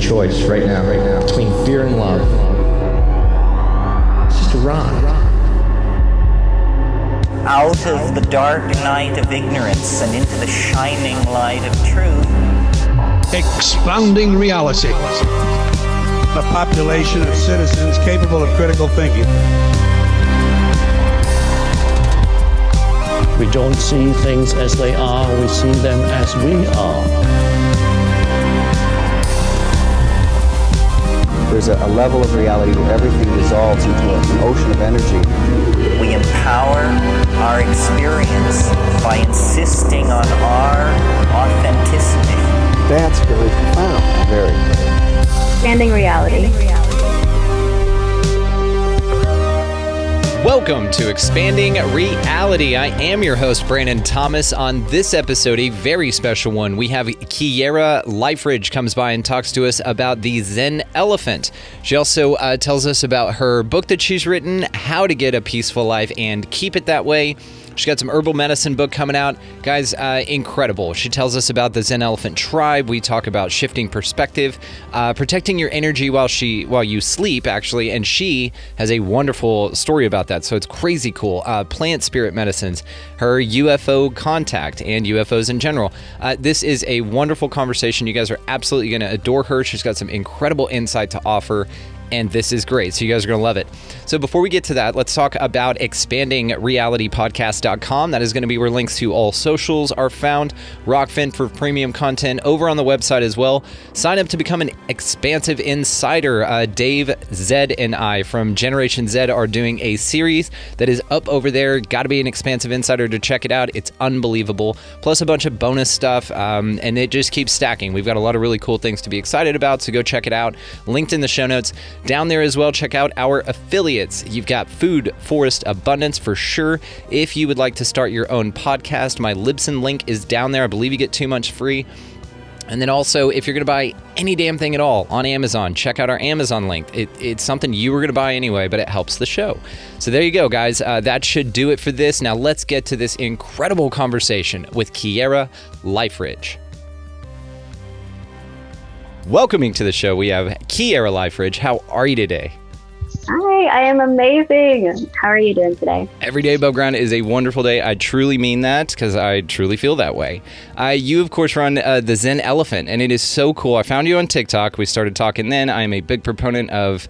choice right now, between fear and love. It's just a ride. Out of the dark night of ignorance and into the shining light of truth. Expounding reality. A population of citizens capable of critical thinking. We don't see things as they are, we see them as we are. There's a level of reality where everything dissolves into an ocean of energy. We empower our experience by insisting on our authenticity. That's very profound. Very. Expanding reality. Welcome to Expanding Reality. I am your host, Brandon Thomas. On this episode, a very special one, we have Kiera Liferidge comes by and talks to us about the Zen Elephant. She also tells us about her book that she's written, How to Get a Peaceful Life and Keep It That Way. She's got some herbal medicine book coming out. Guys, incredible. She tells us about the Zen Elephant tribe. We talk about shifting perspective, protecting your energy while you sleep, actually. And she has a wonderful story about that. So it's crazy cool. Plant spirit medicines, her UFO contact, and UFOs in general. This is a wonderful conversation. You guys are absolutely going to adore her. She's got some incredible insight to offer. And this is great. So you guys are going to love it. So before we get to that, let's talk about expandingrealitypodcast.com. That is going to be where links to all socials are found. Rokfin for premium content over on the website as well. Sign up to become an expansive insider. Dave, Zed, and I from Generation Z are doing a series that is up over there. Got to be an expansive insider to check it out. It's unbelievable. Plus a bunch of bonus stuff. And it just keeps stacking. We've got a lot of really cool things to be excited about. So go check it out. Linked in the show notes. Down there as well, check out our affiliates. You've got Food Forest Abundance for sure. If you would like to start your own podcast, my Libsyn link is down there. I believe you get 2 months free. And then also, if you're going to buy any damn thing at all on Amazon, check out our Amazon link. It's something you were going to buy anyway, but it helps the show. So there you go, guys. That should do it for this. Now let's get to this incredible conversation with Kiera Liferidge. Welcoming to the show, we have Kiera Liferidge. How are you today? Hi, I am amazing. How are you doing today? Every day above ground is a wonderful day. I truly mean that because I truly feel that way. You, of course, run the Zen Elephant, and it is so cool. I found you on TikTok. We started talking then. I am a big proponent of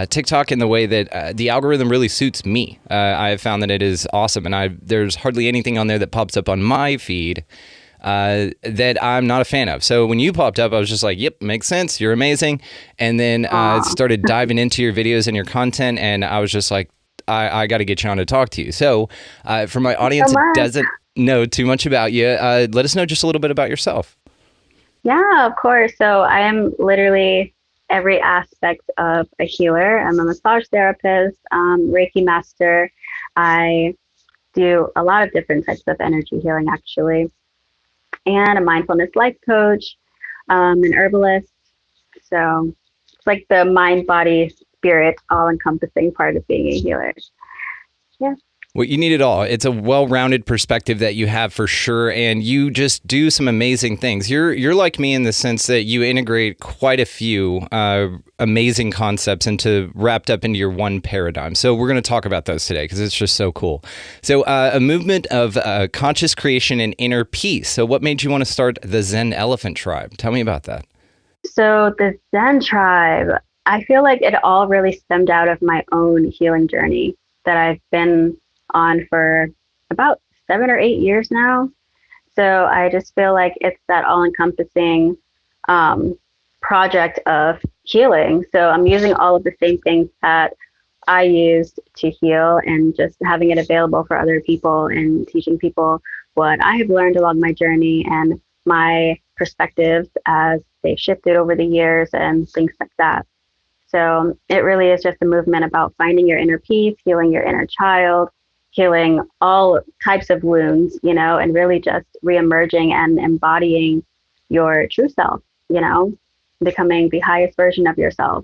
TikTok in the way that the algorithm really suits me. I have found that it is awesome, and there's hardly anything on there that pops up on my feed that I'm not a fan of. So when you popped up, I was just like, yep, makes sense. You're amazing. And then started diving into your videos and your content. And I was just like, I got to get you on to talk to you. So for my audience that doesn't know too much about you, let us know just a little bit about yourself. Yeah, of course. So I am literally every aspect of a healer. I'm a massage therapist, Reiki master. I do a lot of different types of energy healing, actually. And a mindfulness life coach, an herbalist. So it's like the mind, body, spirit, all-encompassing part of being a healer. Yeah. Well, you need it all. It's a well-rounded perspective that you have for sure, and you just do some amazing things. You're like me in the sense that you integrate quite a few amazing concepts wrapped up into your one paradigm. So we're going to talk about those today because it's just so cool. So a movement of conscious creation and inner peace. So what made you want to start the Zen Elephant tribe? Tell me about that. So the Zen tribe, I feel like it all really stemmed out of my own healing journey that I've been on for about 7 or 8 years now. So I just feel like it's that all-encompassing project of healing. So I'm using all of the same things that I used to heal and just having it available for other people and teaching people what I have learned along my journey and my perspectives as they've shifted over the years and things like that. So it really is just a movement about finding your inner peace, healing your inner child, healing all types of wounds, and really just reemerging and embodying your true self, becoming the highest version of yourself.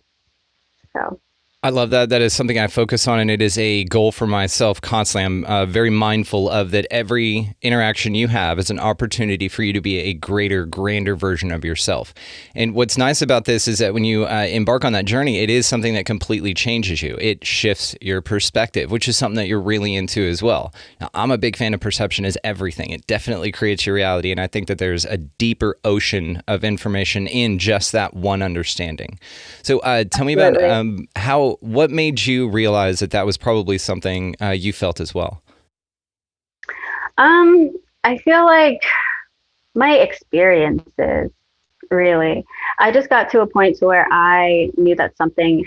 So I love that. That is something I focus on, and it is a goal for myself constantly. I'm very mindful of that. Every interaction you have is an opportunity for you to be a greater, grander version of yourself. And what's nice about this is that when you embark on that journey, it is something that completely changes you. It shifts your perspective, which is something that you're really into as well. Now, I'm a big fan of perception as everything. It definitely creates your reality, and I think that there's a deeper ocean of information in just that one understanding. So tell me about what made you realize that that was probably something you felt as well? I feel like my experiences, really. I just got to a point to where I knew that something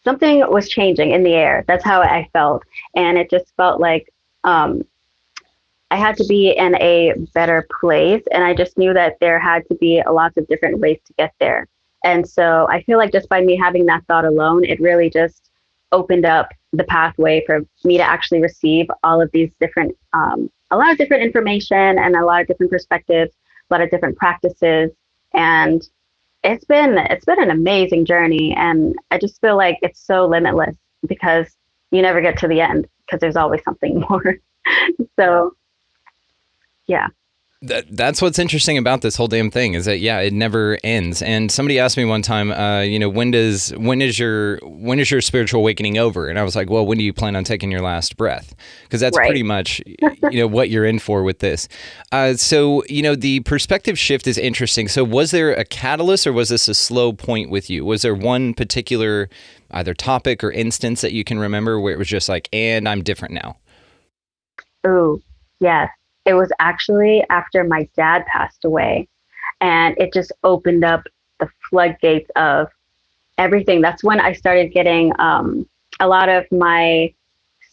was changing in the air. That's how I felt. And it just felt like I had to be in a better place. And I just knew that there had to be lots of different ways to get there. And so I feel like just by me having that thought alone, it really just opened up the pathway for me to actually receive all of these different, a lot of different information and a lot of different perspectives, a lot of different practices. And it's been an amazing journey. And I just feel like it's so limitless because you never get to the end because there's always something more. So, yeah. That's what's interesting about this whole damn thing is that, yeah, it never ends. And somebody asked me one time, when is your spiritual awakening over? And I was like, well, when do you plan on taking your last breath? Because that's pretty much, what you're in for with this. So, the perspective shift is interesting. So was there a catalyst or was this a slow point with you? Was there one particular either topic or instance that you can remember where it was just like, and I'm different now? Oh, yes. It was actually after my dad passed away, and it just opened up the floodgates of everything. That's when I started getting a lot of my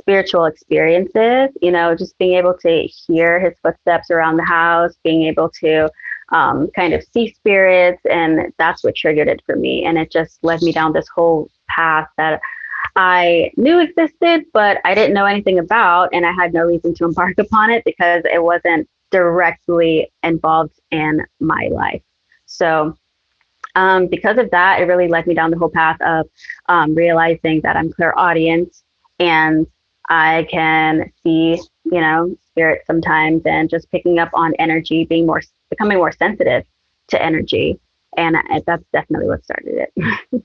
spiritual experiences, just being able to hear his footsteps around the house, being able to kind of see spirits. And that's what triggered it for me. And it just led me down this whole path that I knew existed, but I didn't know anything about, and I had no reason to embark upon it because it wasn't directly involved in my life. So because of that, it really led me down the whole path of realizing that I'm clairaudient and I can see, spirits sometimes, and just picking up on energy, becoming more sensitive to energy. And that's definitely what started it.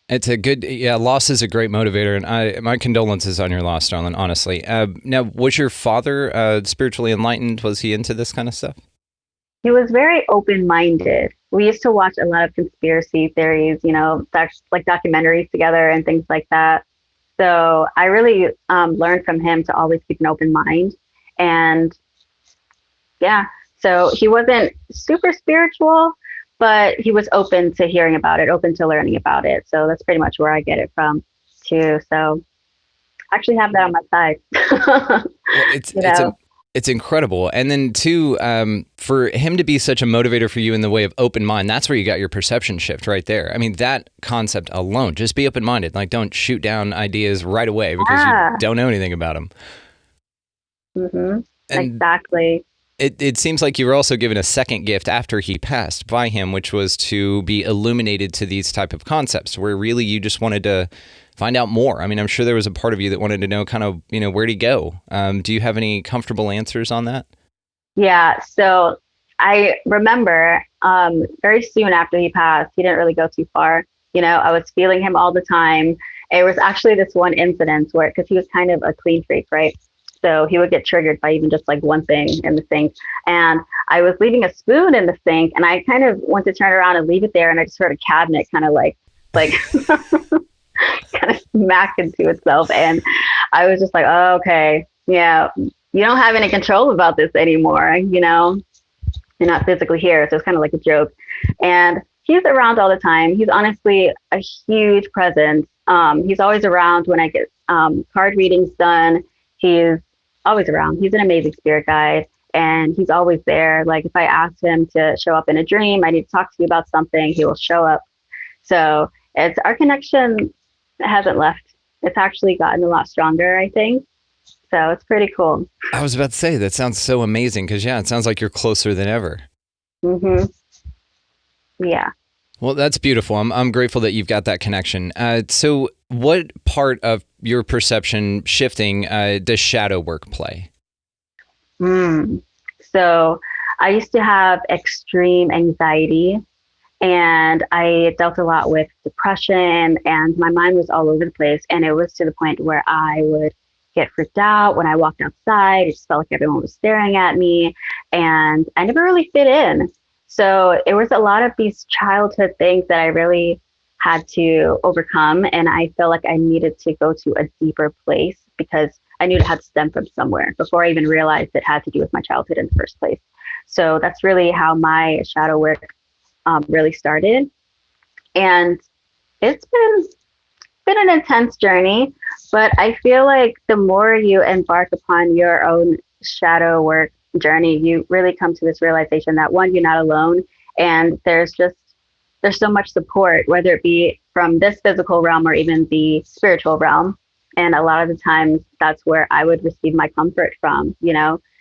It's a good, loss is a great motivator, and my condolences on your loss, darling, honestly. Now, was your father spiritually enlightened? Was he into this kind of stuff? He was very open-minded. We used to watch a lot of conspiracy theories, like documentaries together and things like that. So I really learned from him to always keep an open mind. And yeah, so he wasn't super spiritual, but he was open to hearing about it, open to learning about it. So that's pretty much where I get it from, too. So I actually have that on my side. Well, it's incredible. And then, too, for him to be such a motivator for you in the way of open mind, that's where you got your perception shift right there. I mean, that concept alone, just be open-minded. Like, don't shoot down ideas right away because you don't know anything about them. Mm-hmm. Exactly. It seems like you were also given a second gift after he passed by him, which was to be illuminated to these type of concepts where really you just wanted to find out more. I mean, I'm sure there was a part of you that wanted to know kind of, where'd he go? Do you have any comfortable answers on that? Yeah. So I remember very soon after he passed, he didn't really go too far. I was feeling him all the time. It was actually this one incident where, because he was kind of a clean freak, right? So he would get triggered by even just like one thing in the sink. And I was leaving a spoon in the sink, and I kind of went to turn around and leave it there. And I just heard a cabinet kind of like kind of smack into itself. And I was just like, oh, okay, yeah, you don't have any control about this anymore. You're not physically here. So it's kind of like a joke. And he's around all the time. He's honestly a huge presence. He's always around when I get card readings done. He's always around. He's an amazing spirit guide, and he's always there. Like if I ask him to show up in a dream, I need to talk to you about something, he will show up. So our connection hasn't left. It's actually gotten a lot stronger, I think. So it's pretty cool. I was about to say, that sounds so amazing because, it sounds like you're closer than ever. Mm-hmm. Yeah. Well, that's beautiful. I'm grateful that you've got that connection. So what part of your perception shifting does shadow work play? So I used to have extreme anxiety, and I dealt a lot with depression, and my mind was all over the place. And it was to the point where I would get freaked out when I walked outside. It just felt like everyone was staring at me, and I never really fit in. So it was a lot of these childhood things that I really had to overcome. And I felt like I needed to go to a deeper place because I knew it had to stem from somewhere before I even realized it had to do with my childhood in the first place. So that's really how my shadow work really started. And it's been an intense journey, but I feel like the more you embark upon your own shadow work journey, you really come to this realization that, one, you're not alone, and there's so much support, whether it be from this physical realm or even the spiritual realm. And a lot of the times that's where I would receive my comfort from,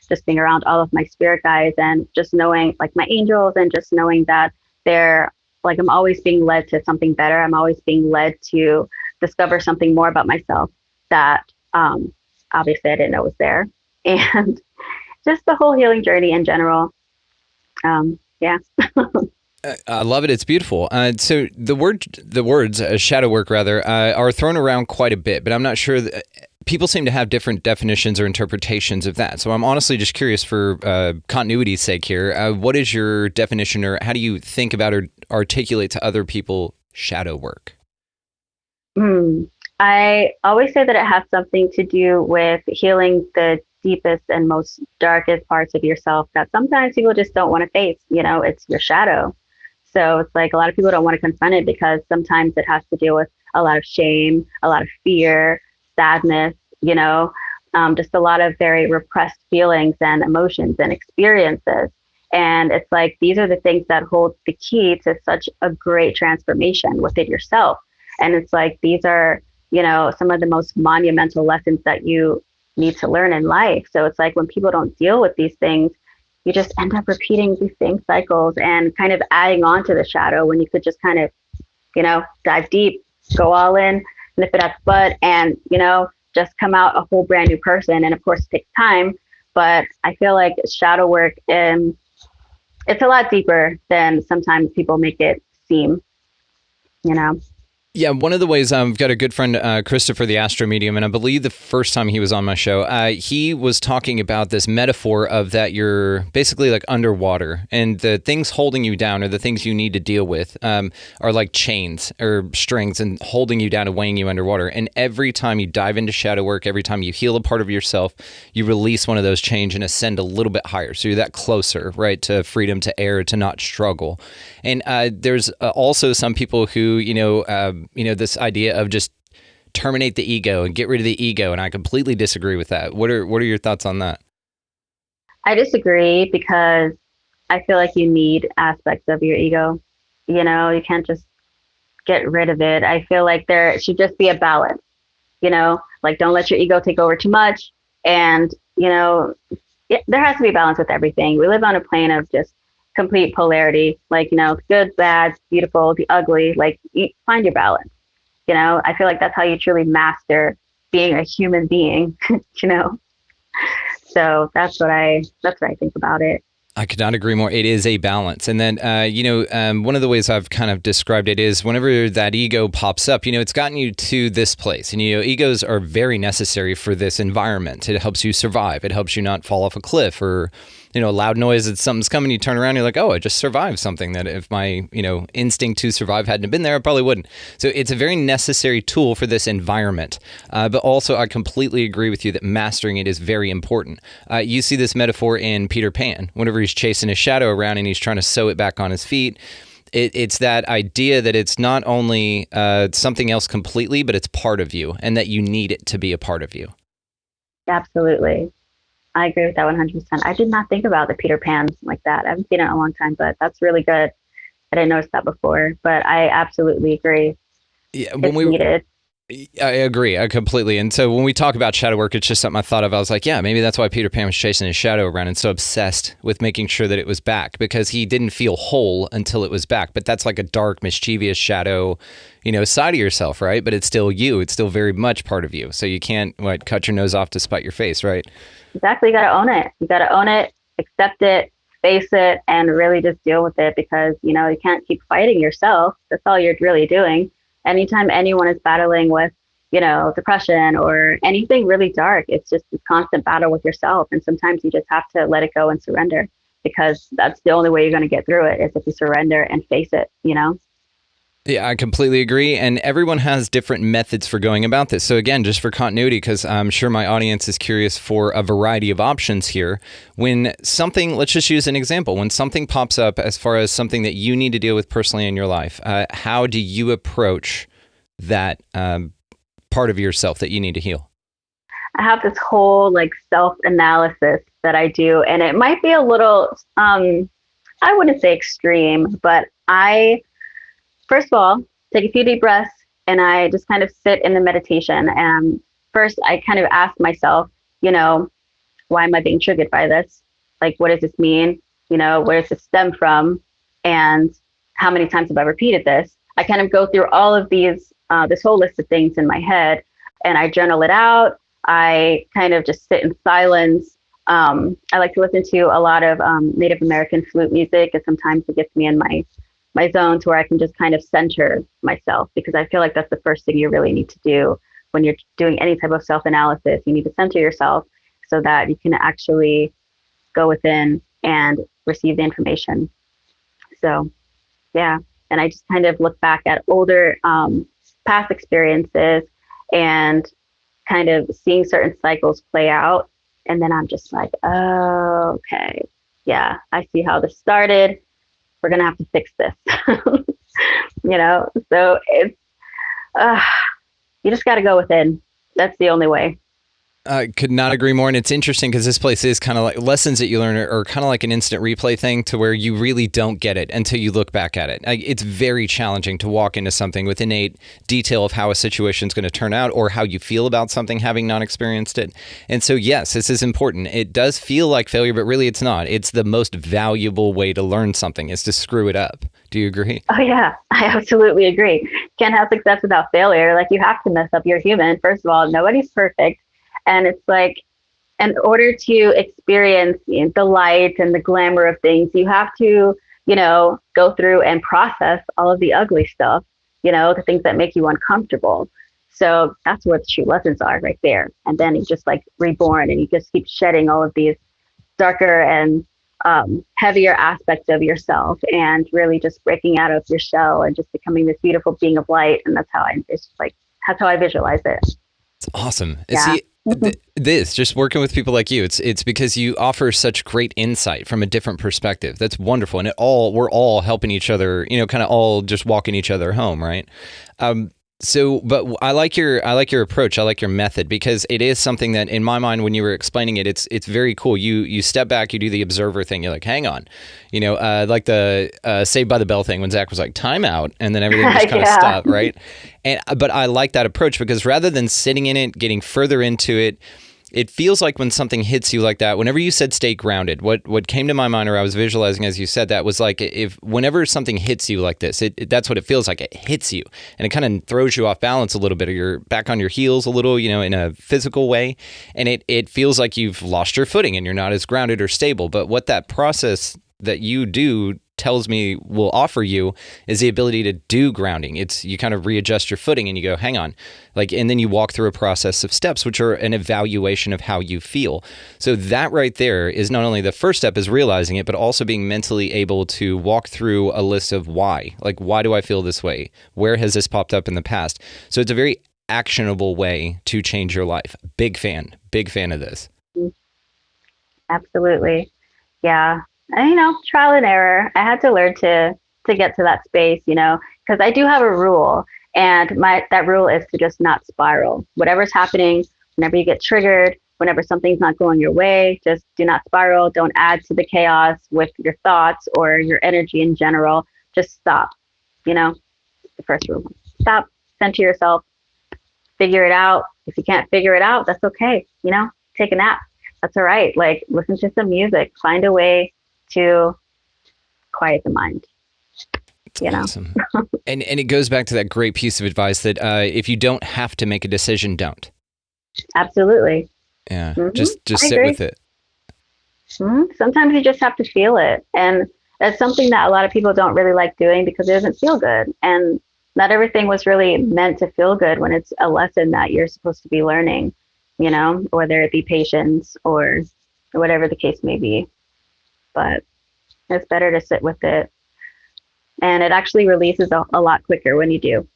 just being around all of my spirit guides and just knowing, like, my angels, and just knowing that they're like, I'm always being led to something better. I'm always being led to discover something more about myself that obviously I didn't know was there. And just the whole healing journey in general. Yeah. I love it. It's beautiful. So the words shadow work rather are thrown around quite a bit, but I'm not sure that people seem to have different definitions or interpretations of that. So I'm honestly just curious, for continuity's sake here, what is your definition, or how do you think about or articulate to other people shadow work? I always say that it has something to do with healing the deepest and most darkest parts of yourself that sometimes people just don't want to face. It's your shadow. So it's like a lot of people don't want to confront it because sometimes it has to deal with a lot of shame, a lot of fear, sadness, just a lot of very repressed feelings and emotions and experiences. And it's like, these are the things that hold the key to such a great transformation within yourself. And it's like, these are, some of the most monumental lessons that you need to learn in life. So it's like, when people don't deal with these things, you just end up repeating these same cycles and kind of adding on to the shadow, when you could just kind of, dive deep, go all in, nip it at the bud, and, just come out a whole brand new person. And of course, it takes time, but I feel like shadow work, it's a lot deeper than sometimes people make it seem, Yeah, one of the ways, I've got a good friend, Christopher the Astro Medium, and I believe the first time he was on my show, he was talking about this metaphor of that you're basically like underwater, and the things holding you down, or the things you need to deal with, are like chains or strings and holding you down and weighing you underwater. And every time you dive into shadow work, every time you heal a part of yourself, you release one of those chains and ascend a little bit higher. So you're that closer, right, to freedom, to air, to not struggle. And there's also some people who, this idea of just terminate the ego and get rid of the ego. And I completely disagree with that. What are your thoughts on that? I disagree because I feel like you need aspects of your ego. You can't just get rid of it. I feel like there should just be a balance, like, don't let your ego take over too much. And, there has to be a balance with everything. We live on a plane of just complete polarity, like, good, bad, beautiful, the ugly, like, you find your balance. I feel like that's how you truly master being a human being, so that's what I think about it. I could not agree more. It is a balance. And then, one of the ways I've kind of described it is whenever that ego pops up, it's gotten you to this place. And, egos are very necessary for this environment. It helps you survive. It helps you not fall off a cliff, or, a loud noise that something's coming, you turn around, you're like, oh, I just survived something that if my, instinct to survive hadn't been there, I probably wouldn't. So it's a very necessary tool for this environment. But also, I completely agree with you that mastering it is very important. You see this metaphor in Peter Pan, whenever he's chasing his shadow around and he's trying to sew it back on his feet. It's that idea that it's not only something else completely, but it's part of you, and that you need it to be a part of you. Absolutely. I agree with that 100%. I did not think about the Peter Pan like that. I haven't seen it in a long time, but that's really good. I didn't notice that before, but I absolutely agree. Yeah, it's needed. I agree. I completely. And so when we talk about shadow work, it's just something I thought of. I was like, yeah, maybe that's why Peter Pan was chasing his shadow around and so obsessed with making sure that it was back, because he didn't feel whole until it was back. But that's like a dark, mischievous shadow, side of yourself, right? But it's still you. It's still very much part of you. So you can't cut your nose off to spite your face, right? Exactly. You got to own it. You got to own it, accept it, face it, and really just deal with it, because, you can't keep fighting yourself. That's all you're really doing. Anytime anyone is battling with, depression or anything really dark, it's just a constant battle with yourself. And sometimes you just have to let it go and surrender, because that's the only way you're going to get through it, is if you surrender and face it, Yeah, I completely agree. And everyone has different methods for going about this. So again, just for continuity, because I'm sure my audience is curious for a variety of options here. When something, let's just use an example. When something pops up as far as something that you need to deal with personally in your life, how do you approach that part of yourself that you need to heal? I have this whole self-analysis that I do, and it might be a little, I wouldn't say extreme, but first of all, take a few deep breaths, and I just kind of sit in the meditation. And first, I kind of ask myself, why am I being triggered by this? What does this mean? Where does this stem from? And how many times have I repeated this? I kind of go through all of these, this whole list of things in my head, and I journal it out. I kind of just sit in silence. I like to listen to a lot of Native American flute music, and sometimes it gets me in my zones where I can just kind of center myself, because I feel like that's the first thing you really need to do when you're doing any type of self-analysis. You need to center yourself so that you can actually go within and receive the information. So, yeah. And I just kind of look back at older past experiences and kind of seeing certain cycles play out. And then I'm just like, oh, okay. Yeah, I see how this started. We're going to have to fix this, so it's, you just got to go within. That's the only way. I could not agree more. And it's interesting because this place is kind of like lessons that you learn are kind of like an instant replay thing, to where you really don't get it until you look back at it. It's very challenging to walk into something with innate detail of how a situation is going to turn out or how you feel about something, having not experienced it. And so, yes, this is important. It does feel like failure, but really it's not. It's the most valuable way to learn something, is to screw it up. Do you agree? Oh, yeah, I absolutely agree. Can't have success without failure. You have to mess up. You're human. First of all, nobody's perfect. And it's in order to experience the light and the glamour of things, you have to, go through and process all of the ugly stuff, the things that make you uncomfortable. So that's where the true lessons are, right there. And then you just reborn, and you just keep shedding all of these darker and heavier aspects of yourself, and really just breaking out of your shell and just becoming this beautiful being of light. And that's how I visualize it. It's awesome. Yeah. See, this just working with people like you, it's because you offer such great insight from a different perspective. That's wonderful. And we're all helping each other, kind of all just walking each other home, right? But I like your approach. I like your method, because it is something that, in my mind, when you were explaining it, it's very cool. You step back, you do the observer thing. You're like, hang on, like the Saved by the Bell thing when Zach was like, time out, and then everything just kind of stopped, right? But I like that approach, because rather than sitting in it, getting further into it, it feels like when something hits you like that, whenever you said stay grounded, what came to my mind, or I was visualizing as you said that, was like, whenever something hits you like this, that's what it feels like. It hits you, and it kind of throws you off balance a little bit, or you're back on your heels a little, in a physical way. And it feels like you've lost your footing and you're not as grounded or stable. But what that process that you do tells me will offer you is the ability to do grounding. It's you kind of readjust your footing and you go, hang on, and then you walk through a process of steps, which are an evaluation of how you feel. So that right there is not only the first step is realizing it, but also being mentally able to walk through a list of why. Why do I feel this way? Where has this popped up in the past? So it's a very actionable way to change your life. Big fan of this. Absolutely. Yeah. And, trial and error. I had to learn to get to that space, because I do have a rule, and that rule is to just not spiral. Whatever's happening, whenever you get triggered, whenever something's not going your way, just do not spiral. Don't add to the chaos with your thoughts or your energy in general. Just stop. The first rule. Stop, center yourself, figure it out. If you can't figure it out, that's okay. Take a nap. That's all right. Like, listen to some music, find a way to quiet the mind. Awesome. and it goes back to that great piece of advice that if you don't have to make a decision, don't. Absolutely. Yeah. Mm-hmm. Just I sit agree. with it. Mm-hmm. Sometimes you just have to feel it. And that's something that a lot of people don't really like doing because it doesn't feel good. And not everything was really meant to feel good when it's a lesson that you're supposed to be learning, whether it be patience or whatever the case may be. But it's better to sit with it. And it actually releases a lot quicker when you do.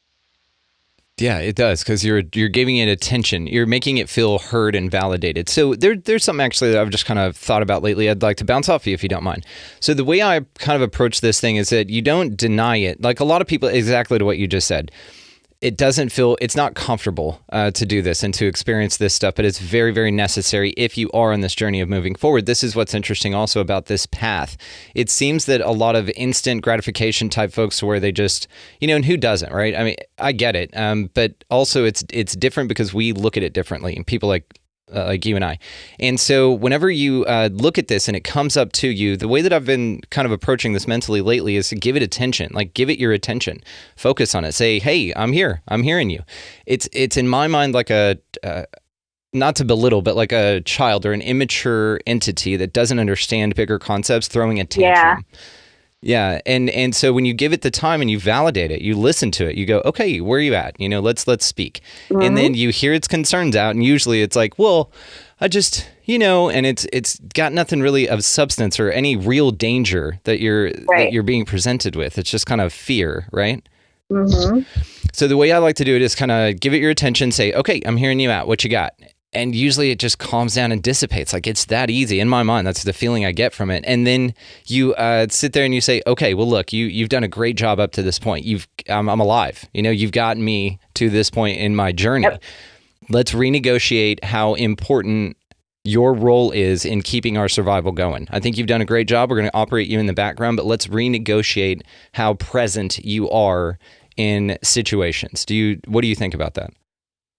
Yeah, it does, because you're giving it attention. You're making it feel heard and validated. So there's something actually that I've just kind of thought about lately. I'd like to bounce off you if you don't mind. So the way I kind of approach this thing is that you don't deny it. Like a lot of people, exactly to what you just said. It's not comfortable to do this and to experience this stuff, but it's very, very necessary if you are on this journey of moving forward. This is what's interesting also about this path. It seems that a lot of instant gratification type folks where they just, and who doesn't, right? I mean, I get it. But also it's different because we look at it differently, and people like you and I. And so whenever you look at this and it comes up to you, the way that I've been kind of approaching this mentally lately is to give it attention, like give it your attention, focus on it, say, hey, I'm here, I'm hearing you. It's in my mind like a, not to belittle, but like a child or an immature entity that doesn't understand bigger concepts throwing a tantrum. Yeah. And so when you give it the time and you validate it, you listen to it, you go, okay, where are you at? Let's speak. Mm-hmm. And then you hear its concerns out. And usually it's like, well, I just, and it's got nothing really of substance or any real danger that you're being presented with. It's just kind of fear, right? Mm-hmm. So the way I like to do it is kind of give it your attention, say, okay, I'm hearing you out. What you got? And usually it just calms down and dissipates. Like it's that easy in my mind. That's the feeling I get from it. And then you sit there and you say, okay, well, look, you've done a great job up to this point. I'm alive. You've gotten me to this point in my journey. Yep. Let's renegotiate how important your role is in keeping our survival going. I think you've done a great job. We're going to operate you in the background, but let's renegotiate how present you are in situations. What do you think about that?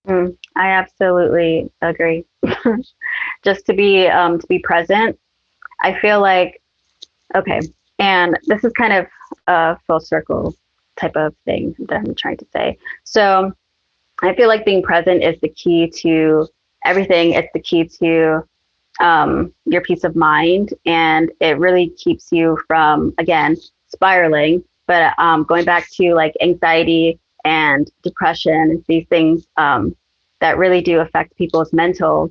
I absolutely agree. Just to be present. I feel like, okay, and this is kind of a full circle type of thing that I'm trying to say. So I feel like being present is the key to everything. It's the key to your peace of mind, and it really keeps you from, again, spiraling. But going back to like anxiety and depression, these things that really do affect people's mental,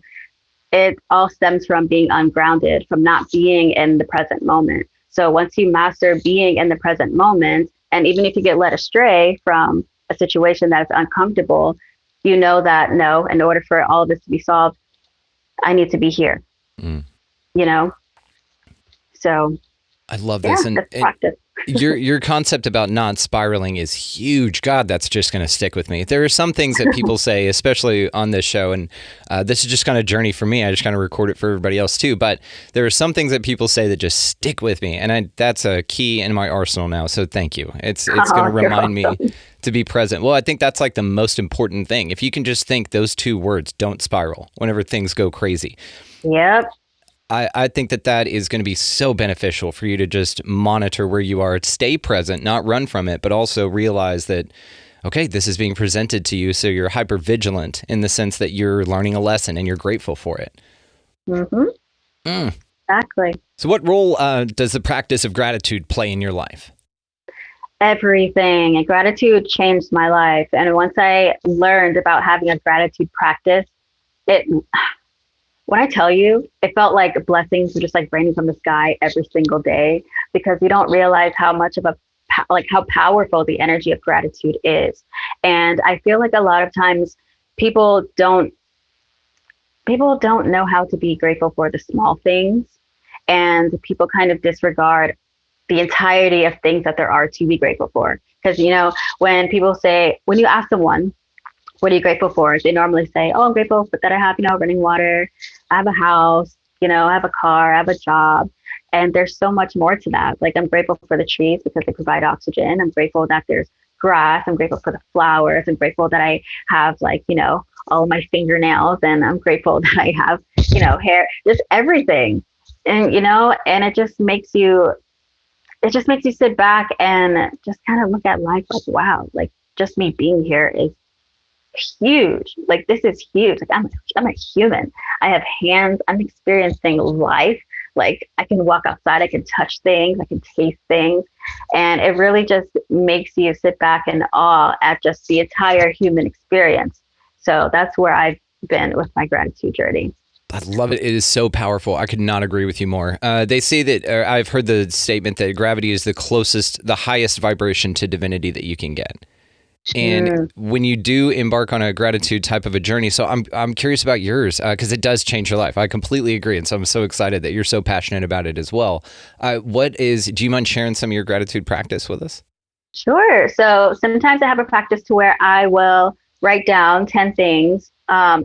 it all stems from being ungrounded, from not being in the present moment. So once you master being in the present moment, and even if you get led astray from a situation that is uncomfortable, you know that, no, in order for all of this to be solved, I need to be here. So I love this. Yeah, that's practice. Your concept about not spiraling is huge. God, that's just going to stick with me. There are some things that people say, especially on this show, and this is just kind of a journey for me. I just kind of record it for everybody else too. But there are some things that people say that just stick with me, and that's a key in my arsenal now. So thank you. It's going to remind me to be present. Well, I think that's like the most important thing. If you can just think those two words, don't spiral whenever things go crazy. Yep. I think that is going to be so beneficial for you to just monitor where you are, stay present, not run from it, but also realize that, okay, this is being presented to you. So you're hyper vigilant in the sense that you're learning a lesson and you're grateful for it. Mm-hmm. Exactly. So what role does the practice of gratitude play in your life? Everything. And gratitude changed my life. And once I learned about having a gratitude practice, when I tell you, it felt like blessings were just like raining from the sky every single day, because you don't realize how much of how powerful the energy of gratitude is. And I feel like a lot of times people don't know how to be grateful for the small things, and people kind of disregard the entirety of things that there are to be grateful for. Because, when you ask someone, what are you grateful for? They normally say, oh, I'm grateful that I have, running water. I have a house, I have a car, I have a job. And there's so much more to that. Like, I'm grateful for the trees because they provide oxygen. I'm grateful that there's grass. I'm grateful for the flowers. I'm grateful that I have like, all of my fingernails, and I'm grateful that I have, hair, just everything. And, and it just makes you sit back and just kind of look at life like, wow, like just me being here is huge. Like, this is huge. Like, I'm a human. I have hands. I'm experiencing life. Like, I can walk outside. I can touch things. I can taste things. And it really just makes you sit back in awe at just the entire human experience. So that's where I've been with my gratitude journey. I love it. It is so powerful. I could not agree with you more. They say that, I've heard the statement that gravity is the highest vibration to divinity that you can get. And when you do embark on a gratitude type of a journey, so I'm curious about yours, because it does change your life. I completely agree. And so I'm so excited that you're so passionate about it as well. Do you mind sharing some of your gratitude practice with us? Sure. So sometimes I have a practice to where I will write down 10 things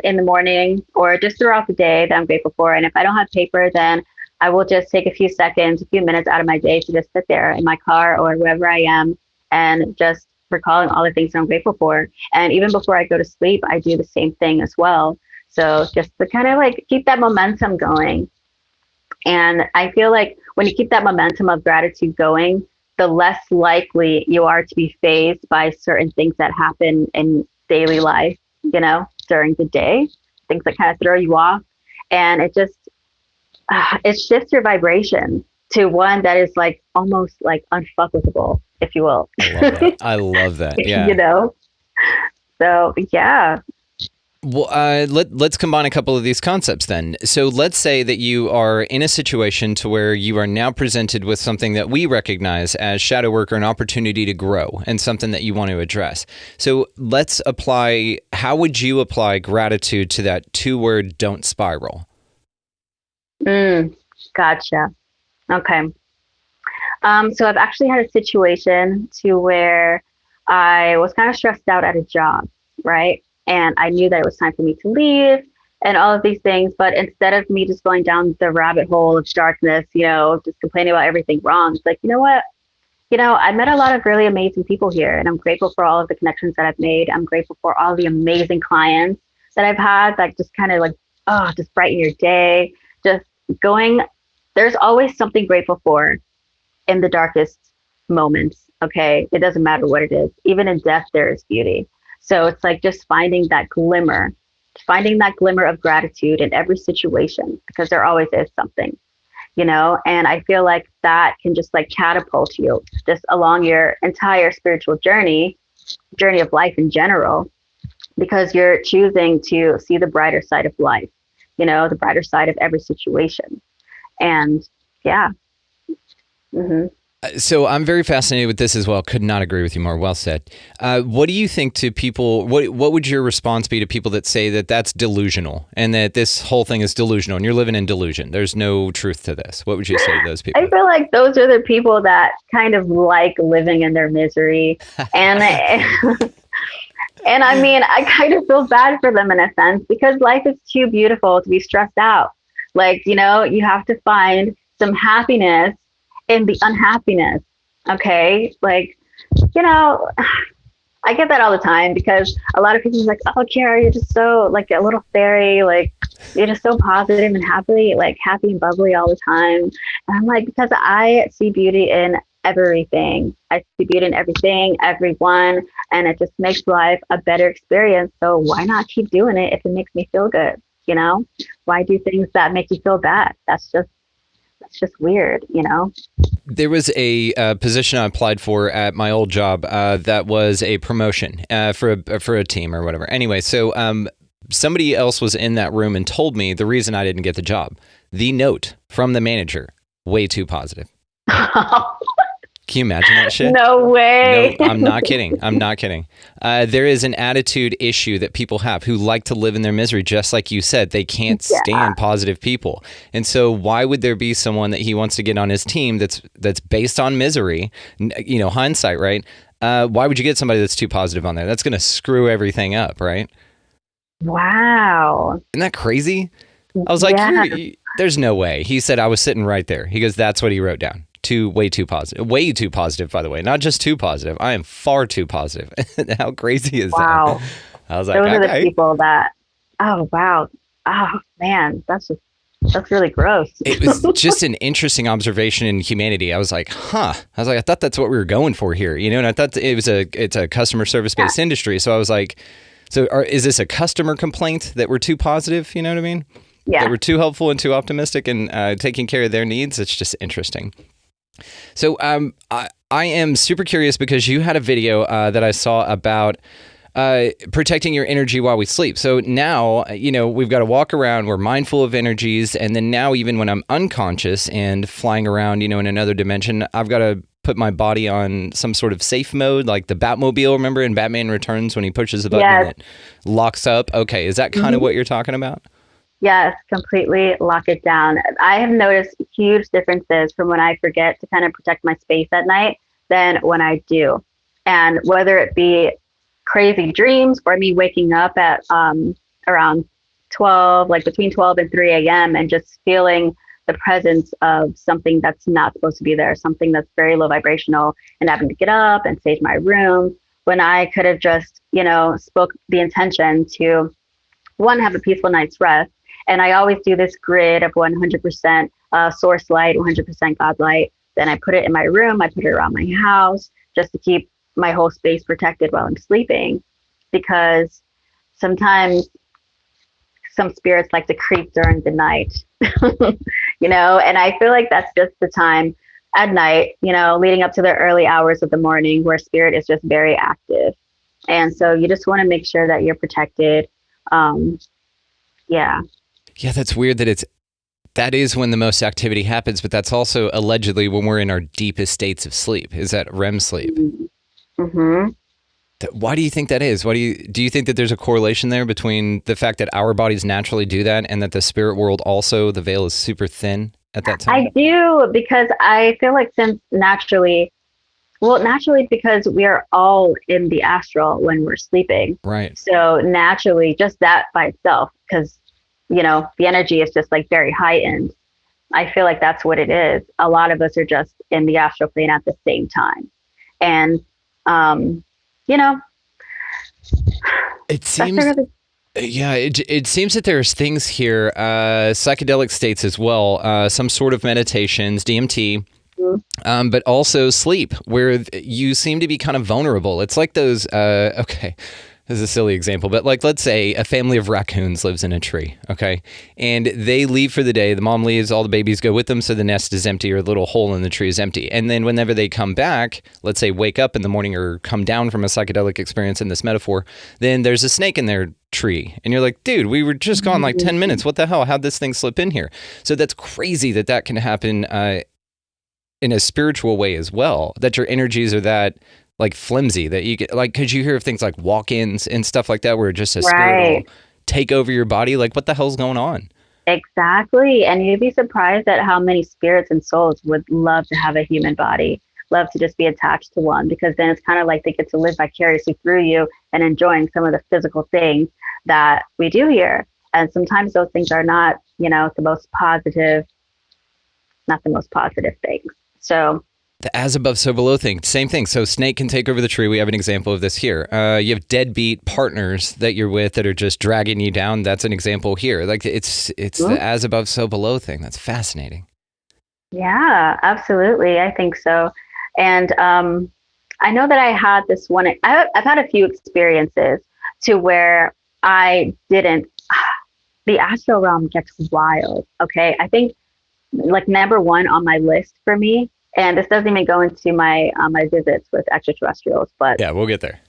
in the morning or just throughout the day that I'm grateful for. And if I don't have paper, then I will just take a few minutes out of my day to just sit there in my car or wherever I am and just recalling all the things I'm grateful for. And even before I go to sleep, I do the same thing as well. So just to kind of like keep that momentum going. And I feel like when you keep that momentum of gratitude going, the less likely you are to be fazed by certain things that happen in daily life, during the day, things that kind of throw you off. And it just, it shifts your vibration to one that is like almost like unfuckable, if you will. I love that. Yeah. So yeah. Well, let's combine a couple of these concepts then. So let's say that you are in a situation to where you are now presented with something that we recognize as shadow work or an opportunity to grow and something that you want to address. So how would you apply gratitude to that 2-word don't spiral? Gotcha. Okay. So I've actually had a situation to where I was kind of stressed out at a job, right? And I knew that it was time for me to leave and all of these things. But instead of me just going down the rabbit hole of darkness, just complaining about everything wrong, it's like, you know what? I met a lot of really amazing people here, and I'm grateful for all of the connections that I've made. I'm grateful for all the amazing clients that I've had that just kind of like, just brighten your day. Just going, there's always something grateful for in the darkest moments. Okay. It doesn't matter what it is. Even in death, there is beauty. So it's like just finding that glimmer of gratitude in every situation, because there always is something, and I feel like that can just like catapult you just along your entire spiritual journey of life in general, because you're choosing to see the brighter side of life, the brighter side of every situation. And yeah. Mm-hmm. So I'm very fascinated with this as well. Could not agree with you more. Well said. What do you think to people? What would your response be to people that say that that's delusional and that this whole thing is delusional and you're living in delusion? There's no truth to this. What would you say to those people? I feel like those are the people that kind of like living in their misery, and and I mean, I kind of feel bad for them in a sense, because life is too beautiful to be stressed out. Like, you have to find some happiness in the unhappiness. Okay. Like, I get that all the time, because a lot of people are like, oh, Kiera, you're just so like a little fairy. Like, you're just so positive and happy and bubbly all the time. And I'm like, because I see beauty in everything. I see beauty in everything, everyone. And it just makes life a better experience. So why not keep doing it if it makes me feel good? Why do things that make you feel bad? That's just weird, There was a position I applied for at my old job that was a promotion for a team or whatever. Anyway, so somebody else was in that room and told me the reason I didn't get the job. The note from the manager, way too positive. Can you imagine that shit? No way. No, I'm not kidding. There is an attitude issue that people have who like to live in their misery, just like you said. They can't stand positive people. And so why would there be someone that he wants to get on his team that's based on misery? Hindsight, right? Why would you get somebody that's too positive on there? That's going to screw everything up, right? Wow. Isn't that crazy? I was like, there's no way. He said, I was sitting right there. He goes, that's what he wrote down. way too positive, by the way, not just too positive. I am far too positive. How crazy is Wow. that? I was like, Those are the okay. people that, oh, wow. Oh, man, that's really gross. It was just an interesting observation in humanity. I was like, I thought that's what we were going for here, and I thought it's a customer service based industry. So I was like, is this a customer complaint that we're too positive? You know what I mean? Yeah. That we're too helpful and too optimistic and taking care of their needs. It's just interesting. So I am super curious because you had a video that I saw about protecting your energy while we sleep. So now, we've got to walk around, we're mindful of energies. And then now, even when I'm unconscious and flying around, in another dimension, I've got to put my body on some sort of safe mode, like the Batmobile, remember in Batman Returns when he pushes the button and it locks up? Okay. Is that kind of what you're talking about? Yes, completely lock it down. I have noticed huge differences from when I forget to kind of protect my space at night than when I do. And whether it be crazy dreams or me waking up at around 12, like between 12 and 3 a.m. and just feeling the presence of something that's not supposed to be there, something that's very low vibrational, and having to get up and sage my room when I could have just, spoke the intention to, one, have a peaceful night's rest. And I always do this grid of 100% source light, 100% God light. Then I put it in my room, I put it around my house just to keep my whole space protected while I'm sleeping, because sometimes some spirits like to creep during the night, and I feel like that's just the time at night, leading up to the early hours of the morning where spirit is just very active. And so you just want to make sure that you're protected. Yeah, that's weird that is when the most activity happens, but that's also allegedly when we're in our deepest states of sleep. Is that REM sleep? Mm-hmm. Why do you think that is? Do you think that there's a correlation there between the fact that our bodies naturally do that and that the spirit world also, the veil is super thin at that time? I do, because I feel like naturally because we are all in the astral when we're sleeping. Right. So naturally, just that by itself, because, the energy is just like very heightened. I feel like that's what it is. A lot of us are just in the astral plane at the same time. And it seems, it seems that there's things here, psychedelic states as well, some sort of meditations, DMT, but also sleep, where you seem to be kind of vulnerable. It's like those, this is a silly example, but like, let's say a family of raccoons lives in a tree, okay? And they leave for the day. The mom leaves, all the babies go with them, so the nest is empty, or the little hole in the tree is empty. And then whenever they come back, let's say wake up in the morning or come down from a psychedelic experience in this metaphor, then there's a snake in their tree. And you're like, dude, we were just gone like 10 minutes. What the hell? How'd this thing slip in here? So that's crazy that can happen in a spiritual way as well, that your energies are that like flimsy, that you get, like, could you hear of things like walk-ins and stuff like that where just a spirit will take over your body? Like, what the hell's going on? Exactly. And you'd be surprised at how many spirits and souls would love to have a human body, love to just be attached to one, because then it's kind of like they get to live vicariously through you and enjoying some of the physical things that we do here. And sometimes those things are not, not the most positive things. So the as above, so below thing, same thing. So snake can take over the tree. We have an example of this here. You have deadbeat partners that you're with that are just dragging you down. That's an example here. Like it's the as above, so below thing. That's fascinating. Yeah, absolutely. I think so. And I know that I had this one. I've had a few experiences to where I didn't. The astral realm gets wild. Okay, I think like number one on my list for me. And this doesn't even go into my my visits with extraterrestrials, but yeah, we'll get there.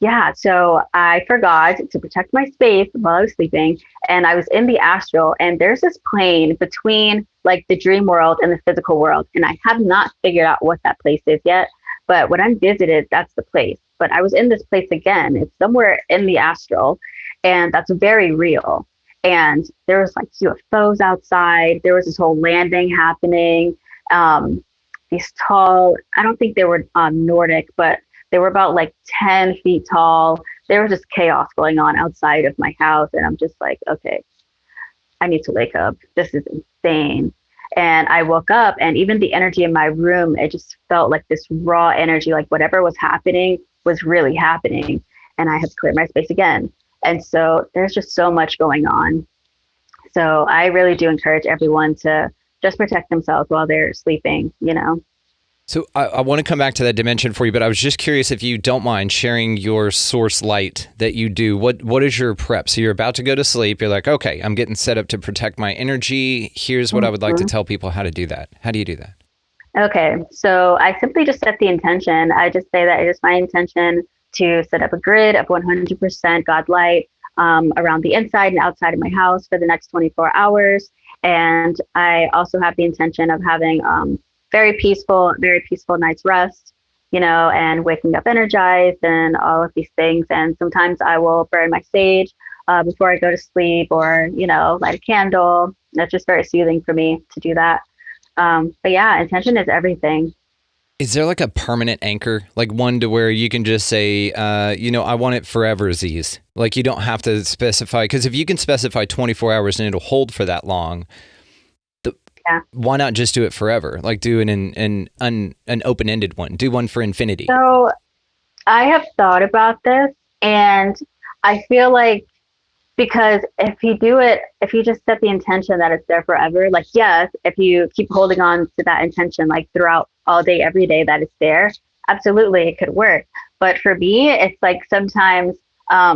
Yeah, so I forgot to protect my space while I was sleeping, and I was in the astral, and there's this plane between like the dream world and the physical world, and I have not figured out what that place is yet. But when I'm visited, that's the place. But I was in this place again. It's somewhere in the astral, and that's very real. And there was like UFOs outside. There was this whole landing happening. These tall, I don't think they were Nordic, but they were about like 10 feet tall. There was just chaos going on outside of my house. And I'm just like, okay, I need to wake up. This is insane. And I woke up, and even the energy in my room, it just felt like this raw energy, like whatever was happening was really happening. And I had to clear my space again. And so there's just so much going on. So I really do encourage everyone to just protect themselves while they're sleeping, you know. So I want to come back to that dimension for you, but I was just curious if you don't mind sharing your source light that you do. What is your prep? So you're about to go to sleep. You're like, okay, I'm getting set up to protect my energy. Here's what I would like to tell people how to do that. How do you do that? Okay, so I simply just set the intention. I just say that it is my intention to set up a grid of 100% God light around the inside and outside of my house for the next 24 hours. And I also have the intention of having very peaceful night's rest, you know, and waking up energized and all of these things. And sometimes I will burn my sage before I go to sleep, or, you know, light a candle. That's just very soothing for me to do that. But yeah, intention is everything. Is there like a permanent anchor, like one to where you can just say, you know, I want it forever, Z's? Like you don't have to specify, because if you can specify 24 hours and it'll hold for that long, why not just do it forever? Like do an open-ended one. Do one for infinity. So I have thought about this, and I feel like, because if you just set the intention that it's there forever, like, yes, if you keep holding on to that intention, like throughout all day, every day that it's there, absolutely it could work. But for me, it's like sometimes I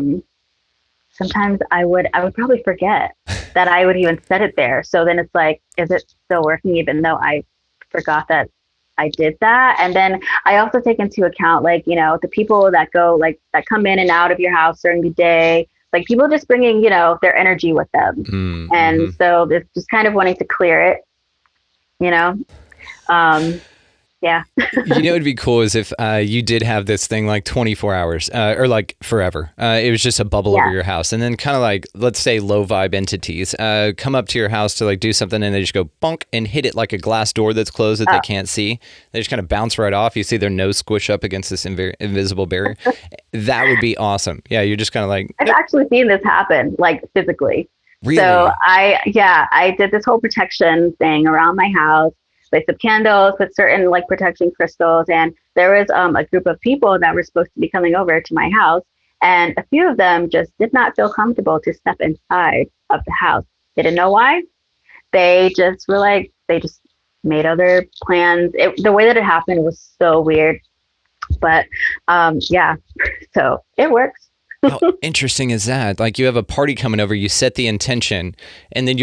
would probably forget that I would even set it there. So then it's like, is it still working even though I forgot that I did that? And then I also take into account, like, you know, the people that go, like, that come in and out of your house during the day, like people just bringing, you know, their energy with them. Mm-hmm. And so it's just kind of wanting to clear it, you know? Yeah. You know, it'd be cool is if you did have this thing like 24 hours or like forever. It was just a bubble over your house. And then kind of like, let's say low vibe entities come up to your house to like do something, and they just go bonk and hit it like a glass door that's closed that they can't see. They just kind of bounce right off. You see their nose squish up against this invisible barrier. That would be awesome. Yeah, you're just kind of like... I've actually seen this happen, like physically. Really? So I did this whole protection thing around my house. Lit up candles with certain like protection crystals, and there was a group of people that were supposed to be coming over to my house, and a few of them just did not feel comfortable to step inside of the house. They didn't know why. They just were like, they just made other plans. The way that it happened was so weird, but yeah, so it works. How interesting is that? Like you have a party coming over, you set the intention, and then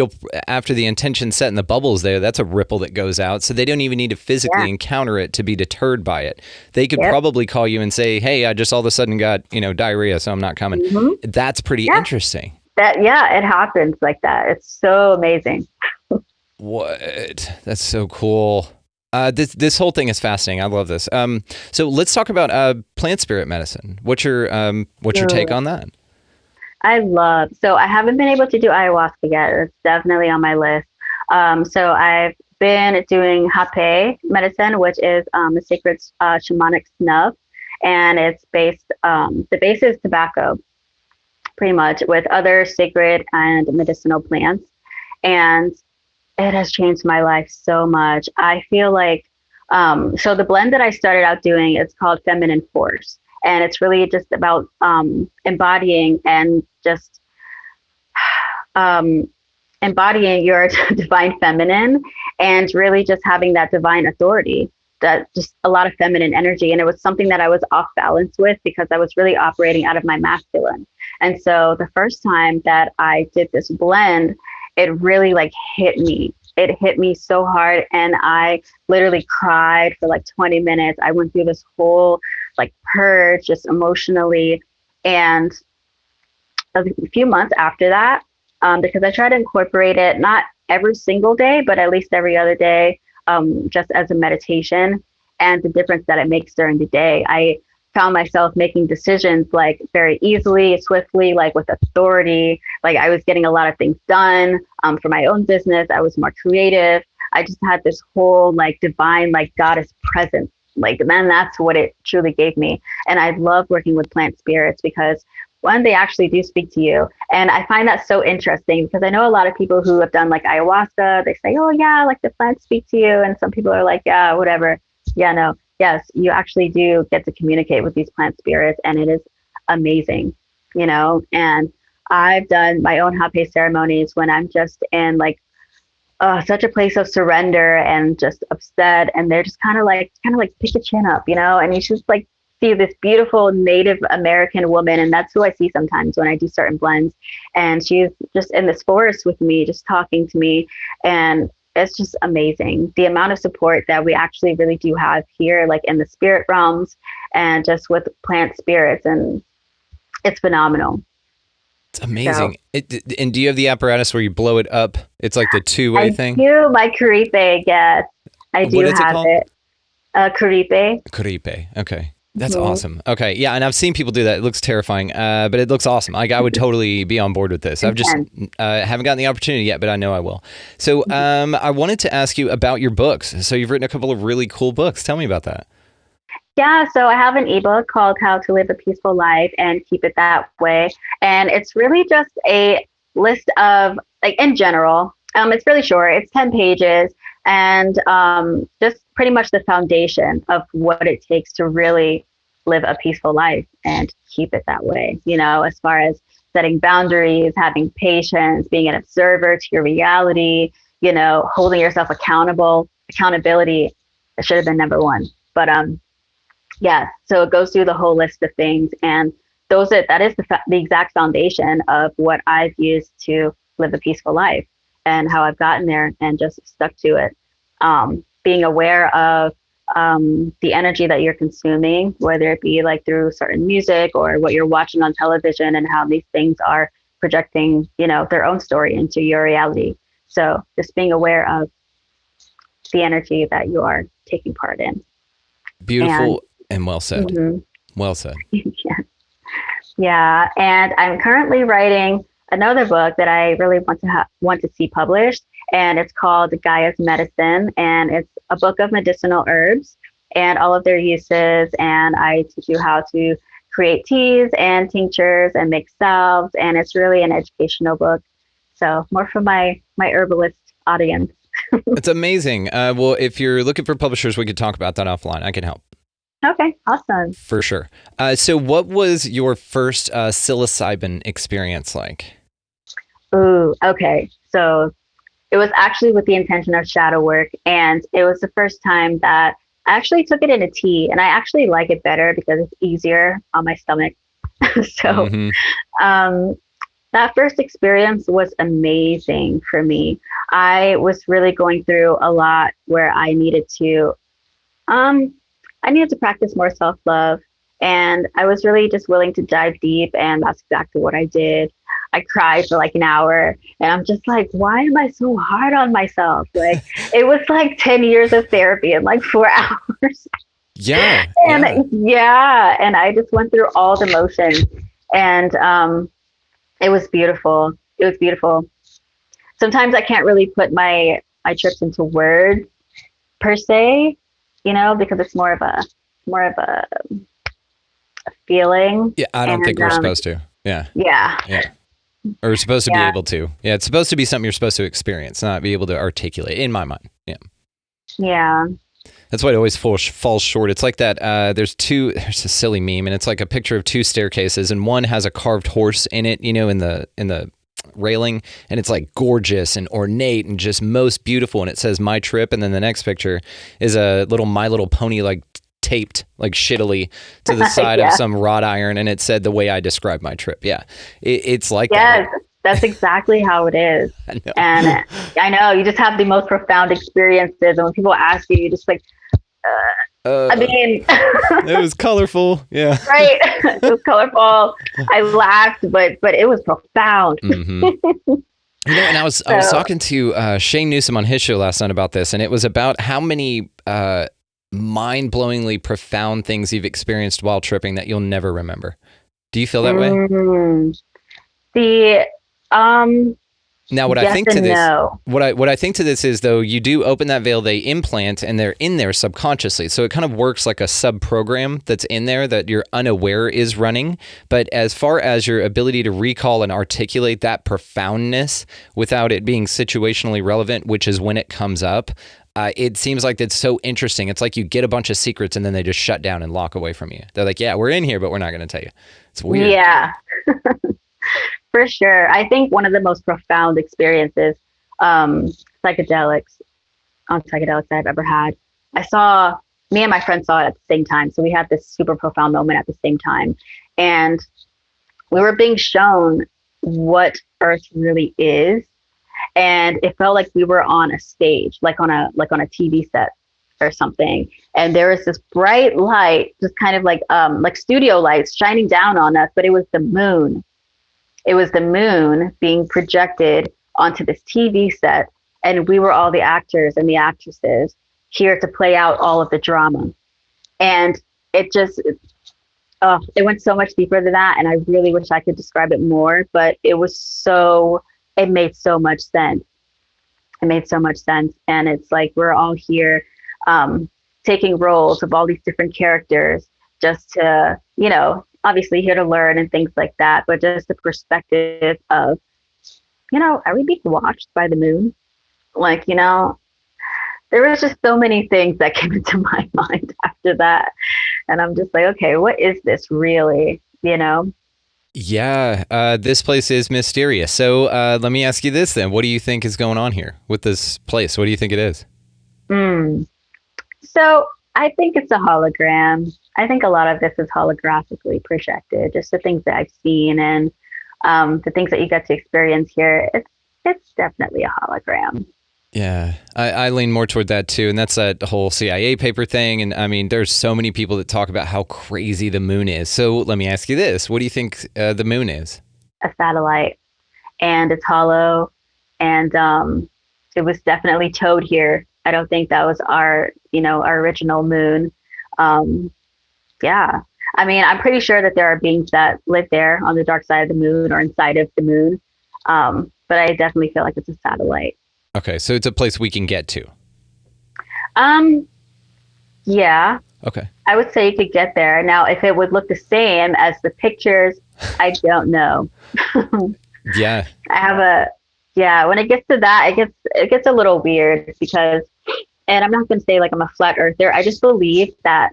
after the intention set and the bubble's there, that's a ripple that goes out. So they don't even need to physically encounter it to be deterred by it. They could probably call you and say, hey, I just all of a sudden got, you know, diarrhea, so I'm not coming. Mm-hmm. That's pretty interesting. It happens like that. It's so amazing. What? That's so cool. This whole thing is fascinating. I love this. So let's talk about plant spirit medicine. What's your take on that? So I haven't been able to do ayahuasca yet. It's definitely on my list. So I've been doing hape medicine, which is a sacred shamanic snuff, and it's the base is tobacco, pretty much, with other sacred and medicinal plants, and it has changed my life so much. I feel like, so the blend that I started out doing, it's called Feminine Force. And it's really just about embodying and just embodying your divine feminine, and really just having that divine authority, that just a lot of feminine energy. And it was something that I was off balance with because I was really operating out of my masculine. And so the first time that I did this blend, it really like hit me. It hit me so hard, and I literally cried for like 20 minutes. I went through this whole like purge just emotionally. And a few months after that, because I try to incorporate it, not every single day, but at least every other day, just as a meditation, and the difference that it makes during the day. I found myself making decisions like very easily, swiftly, like with authority. Like I was getting a lot of things done for my own business. I was more creative. I just had this whole like divine, like goddess presence. Like then that's what it truly gave me. And I love working with plant spirits because one, they actually do speak to you. And I find that so interesting because I know a lot of people who have done like ayahuasca, they say, oh yeah, like the plants speak to you. And some people are like, yeah, whatever. Yeah, no, yes, you actually do get to communicate with these plant spirits, and it is amazing, and I've done my own hape ceremonies when I'm just in like such a place of surrender and just upset, and they're just kind of like pick your chin up, and you just like see this beautiful Native American woman, and that's who I see sometimes when I do certain blends, and she's just in this forest with me, just talking to me, and it's just amazing the amount of support that we actually really do have here, like in the spirit realms and just with plant spirits, and it's phenomenal. It's amazing. And do you have the apparatus where you blow it up? It's like the two-way thing? I do. My Caripe, yes. I do have it. Caripe. Caripe. Okay. That's awesome. Okay. Yeah. And I've seen people do that. It looks terrifying, but it looks awesome. Like I would totally be on board with this. I've just haven't gotten the opportunity yet, but I know I will. So I wanted to ask you about your books. So you've written a couple of really cool books. Tell me about that. Yeah, so I have an ebook called How to Live a Peaceful Life and Keep It That Way. And it's really just a list of, like, in general, it's really short. It's 10 pages and just pretty much the foundation of what it takes to really live a peaceful life and keep it that way, as far as setting boundaries, having patience, being an observer to your reality, holding yourself accountable. Accountability, it should have been number one. But yeah, so it goes through the whole list of things, and that is the exact foundation of what I've used to live a peaceful life and how I've gotten there and just stuck to it. Being aware of the energy that you're consuming, whether it be like through certain music or what you're watching on television, and how these things are projecting, their own story into your reality. So just being aware of the energy that you are taking part in. Beautiful and well said. Mm-hmm. Well said. Yeah. And I'm currently writing another book that I really want to see published, and it's called Gaia's Medicine, and it's a book of medicinal herbs and all of their uses, and I teach you how to create teas and tinctures and make salves, and it's really an educational book. So more for my herbalist audience. It's amazing. Well, if you're looking for publishers, we could talk about that offline. I can help. Okay, awesome. For sure. So what was your first psilocybin experience like? Ooh, okay. So it was actually with the intention of shadow work, and it was the first time that I actually took it in a tea, and I actually like it better because it's easier on my stomach. So that first experience was amazing for me. I was really going through a lot where I needed to practice more self-love, and I was really just willing to dive deep, and that's exactly what I did. I cried for like an hour, and I'm just like, why am I so hard on myself? Like, it was like 10 years of therapy in like 4 hours. Yeah. And and I just went through all the motions, and it was beautiful. It was beautiful. Sometimes I can't really put my trips into words per se, because it's more of a feeling. Yeah, I don't think we're supposed to. Yeah. Yeah. Or we're supposed to be able to. Yeah, it's supposed to be something you're supposed to experience, not be able to articulate, in my mind. Yeah. Yeah. That's why it always falls short. It's like that. There's a silly meme, and it's like a picture of two staircases, and one has a carved horse in it, in the railing, and it's like gorgeous and ornate and just most beautiful, and it says "My Trip," and then the next picture is a little My Little Pony like taped like shittily to the side of some wrought iron, and it said "The way I describe my trip." Yeah, it's like that. That's exactly how it is. I know. And I know you just have the most profound experiences, and when people ask you, you just like, I mean, it was colorful. Yeah. Right. It was colorful. I laughed, but it was profound. Mm-hmm. And I was talking to Shane Newsom on his show last night about this, and it was about how many mind-blowingly profound things you've experienced while tripping that you'll never remember. Do you feel that way? Now, what I Yes think to and this, no. what I think to this is, though, you do open that veil, they implant, and they're in there subconsciously. So it kind of works like a sub program that's in there that you're unaware is running. But as far as your ability to recall and articulate that profoundness without it being situationally relevant, which is when it comes up, it seems like it's so interesting. It's like you get a bunch of secrets and then they just shut down and lock away from you. They're like, yeah, we're in here, but we're not going to tell you. It's weird. Yeah. For sure. I think one of the most profound experiences, psychedelics I've ever had. Me and my friend saw it at the same time. So we had this super profound moment at the same time. And we were being shown what Earth really is. And it felt like we were on a stage, like on a TV set or something. And there was this bright light, just kind of like studio lights shining down on us, but it was the moon. It was the moon being projected onto this TV set, and we were all the actors and the actresses here to play out all of the drama. And it went so much deeper than that, and I really wish I could describe it more, but it made so much sense. It made so much sense, and it's like we're all here taking roles of all these different characters just to, obviously here to learn and things like that, but just the perspective of, are we being watched by the moon? Like, there was just so many things that came into my mind after that. And I'm just like, okay, what is this really, Yeah, this place is mysterious. So let me ask you this then. What do you think is going on here with this place? What do you think it is? So I think it's a hologram. I think a lot of this is holographically projected, just the things that I've seen and the things that you get to experience here. It's definitely a hologram. Yeah, I lean more toward that too. And that's that whole CIA paper thing. And I mean, there's so many people that talk about how crazy the moon is. So let me ask you this. What do you think the moon is? A satellite, and it's hollow, and it was definitely towed here. I don't think that was our original moon. Yeah. I mean, I'm pretty sure that there are beings that live there on the dark side of the moon or inside of the moon. But I definitely feel like it's a satellite. Okay, so it's a place we can get to. Yeah. Okay. I would say you could get there. Now, if it would look the same as the pictures, I don't know. Yeah. When it gets to that, it gets a little weird because, and I'm not going to say like I'm a flat earther. I just believe that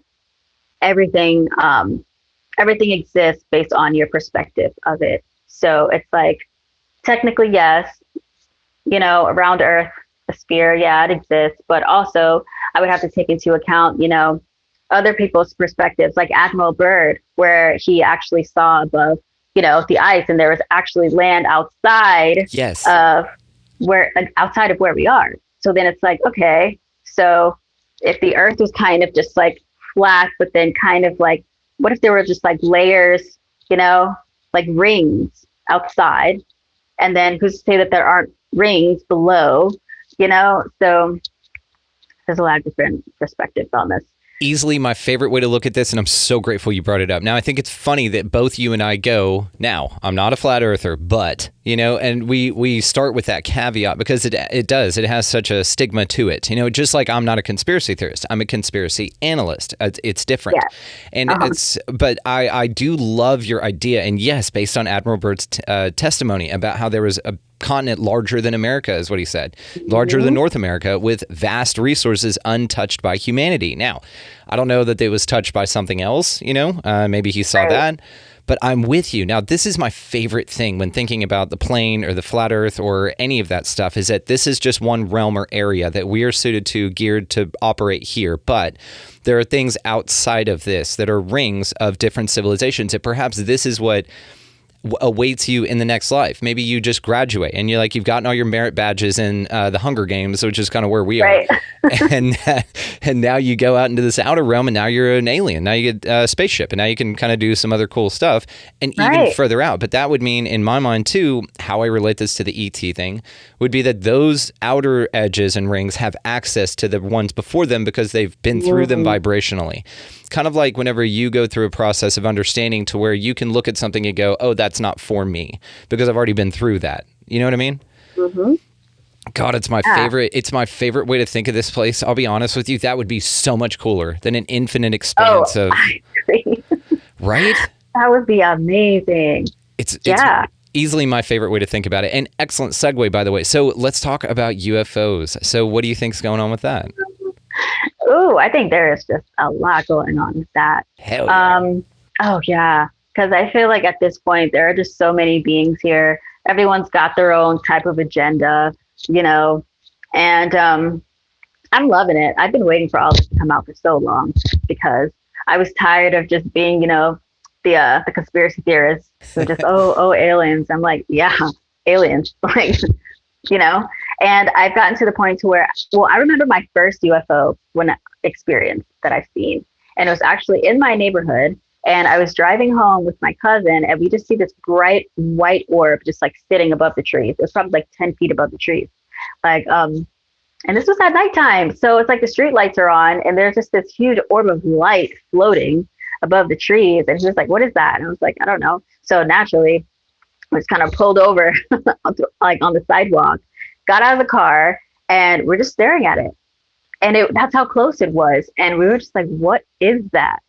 everything exists based on your perspective of it. So it's like, technically, yes, around Earth, a sphere, yeah, it exists. But also I would have to take into account, other people's perspectives, like Admiral Byrd, where he actually saw above, the ice, and there was actually land outside of where we are. So then it's like, okay, so if the Earth was kind of just like flat, but then kind of like, what if there were just like layers, like rings outside, and then who's to say that there aren't rings below, so there's a lot of different perspectives on this. Easily my favorite way to look at this, and I'm so grateful you brought it up. Now, I think it's funny that both you and I go, now, I'm not a flat earther, but, and we start with that caveat because it has such a stigma to it. Just like I'm not a conspiracy theorist, I'm a conspiracy analyst. It's different. Yeah. And but I do love your idea. And yes, based on Admiral Byrd's testimony about how there was a continent larger than America, is what he said, larger than North America, with vast resources untouched by humanity. Now, I don't know that it was touched by something else, maybe he saw that, but I'm with you. Now, this is my favorite thing when thinking about the plane or the flat earth or any of that stuff, is that this is just one realm or area that we are suited to, geared to operate here. But there are things outside of this that are rings of different civilizations, and perhaps this is what awaits you in the next life. Maybe you just graduate and you've gotten all your merit badges in the Hunger Games, which is kind of where we are. and now you go out into this outer realm, and now you're an alien. Now you get a spaceship, and now you can kind of do some other cool stuff, and even further out. But that would mean, in my mind too, how I relate this to the ET thing would be that those outer edges and rings have access to the ones before them because they've been through them vibrationally. Kind of like whenever you go through a process of understanding to where you can look at something and go, oh, that's not for me, because I've already been through that. You know what I mean? Mm-hmm. God, it's my favorite. It's my favorite way to think of this place. I'll be honest with you. That would be so much cooler than an infinite expanse of. I agree. Right? That would be amazing. It's easily my favorite way to think about it. And excellent segue, by the way. So let's talk about UFOs. So what do you think's going on with that? Ooh, I think there is just a lot going on with that. Hell yeah. Oh yeah, because I feel like at this point there are just so many beings here. Everyone's got their own type of agenda, you know, and I'm loving it. I've been waiting for all this to come out for so long because I was tired of just being, you know, the conspiracy theorists. So just oh aliens. I'm like, yeah, aliens, like, you know. And I've gotten to the point to where, well, I remember my first UFO experience that I've seen, and it was actually in my neighborhood. And I was driving home with my cousin, and we just see this bright white orb just like sitting above the trees. It was probably like 10 feet above the trees, like and this was at nighttime, so it's like the street lights are on, and there's just this huge orb of light floating above the trees. And he was like, "What is that?" And I was like, "I don't know." So naturally, I was kind of pulled over, like on the sidewalk, got out of the car, and we're just staring at it. And that's how close it was. And we were just like, "What is that?"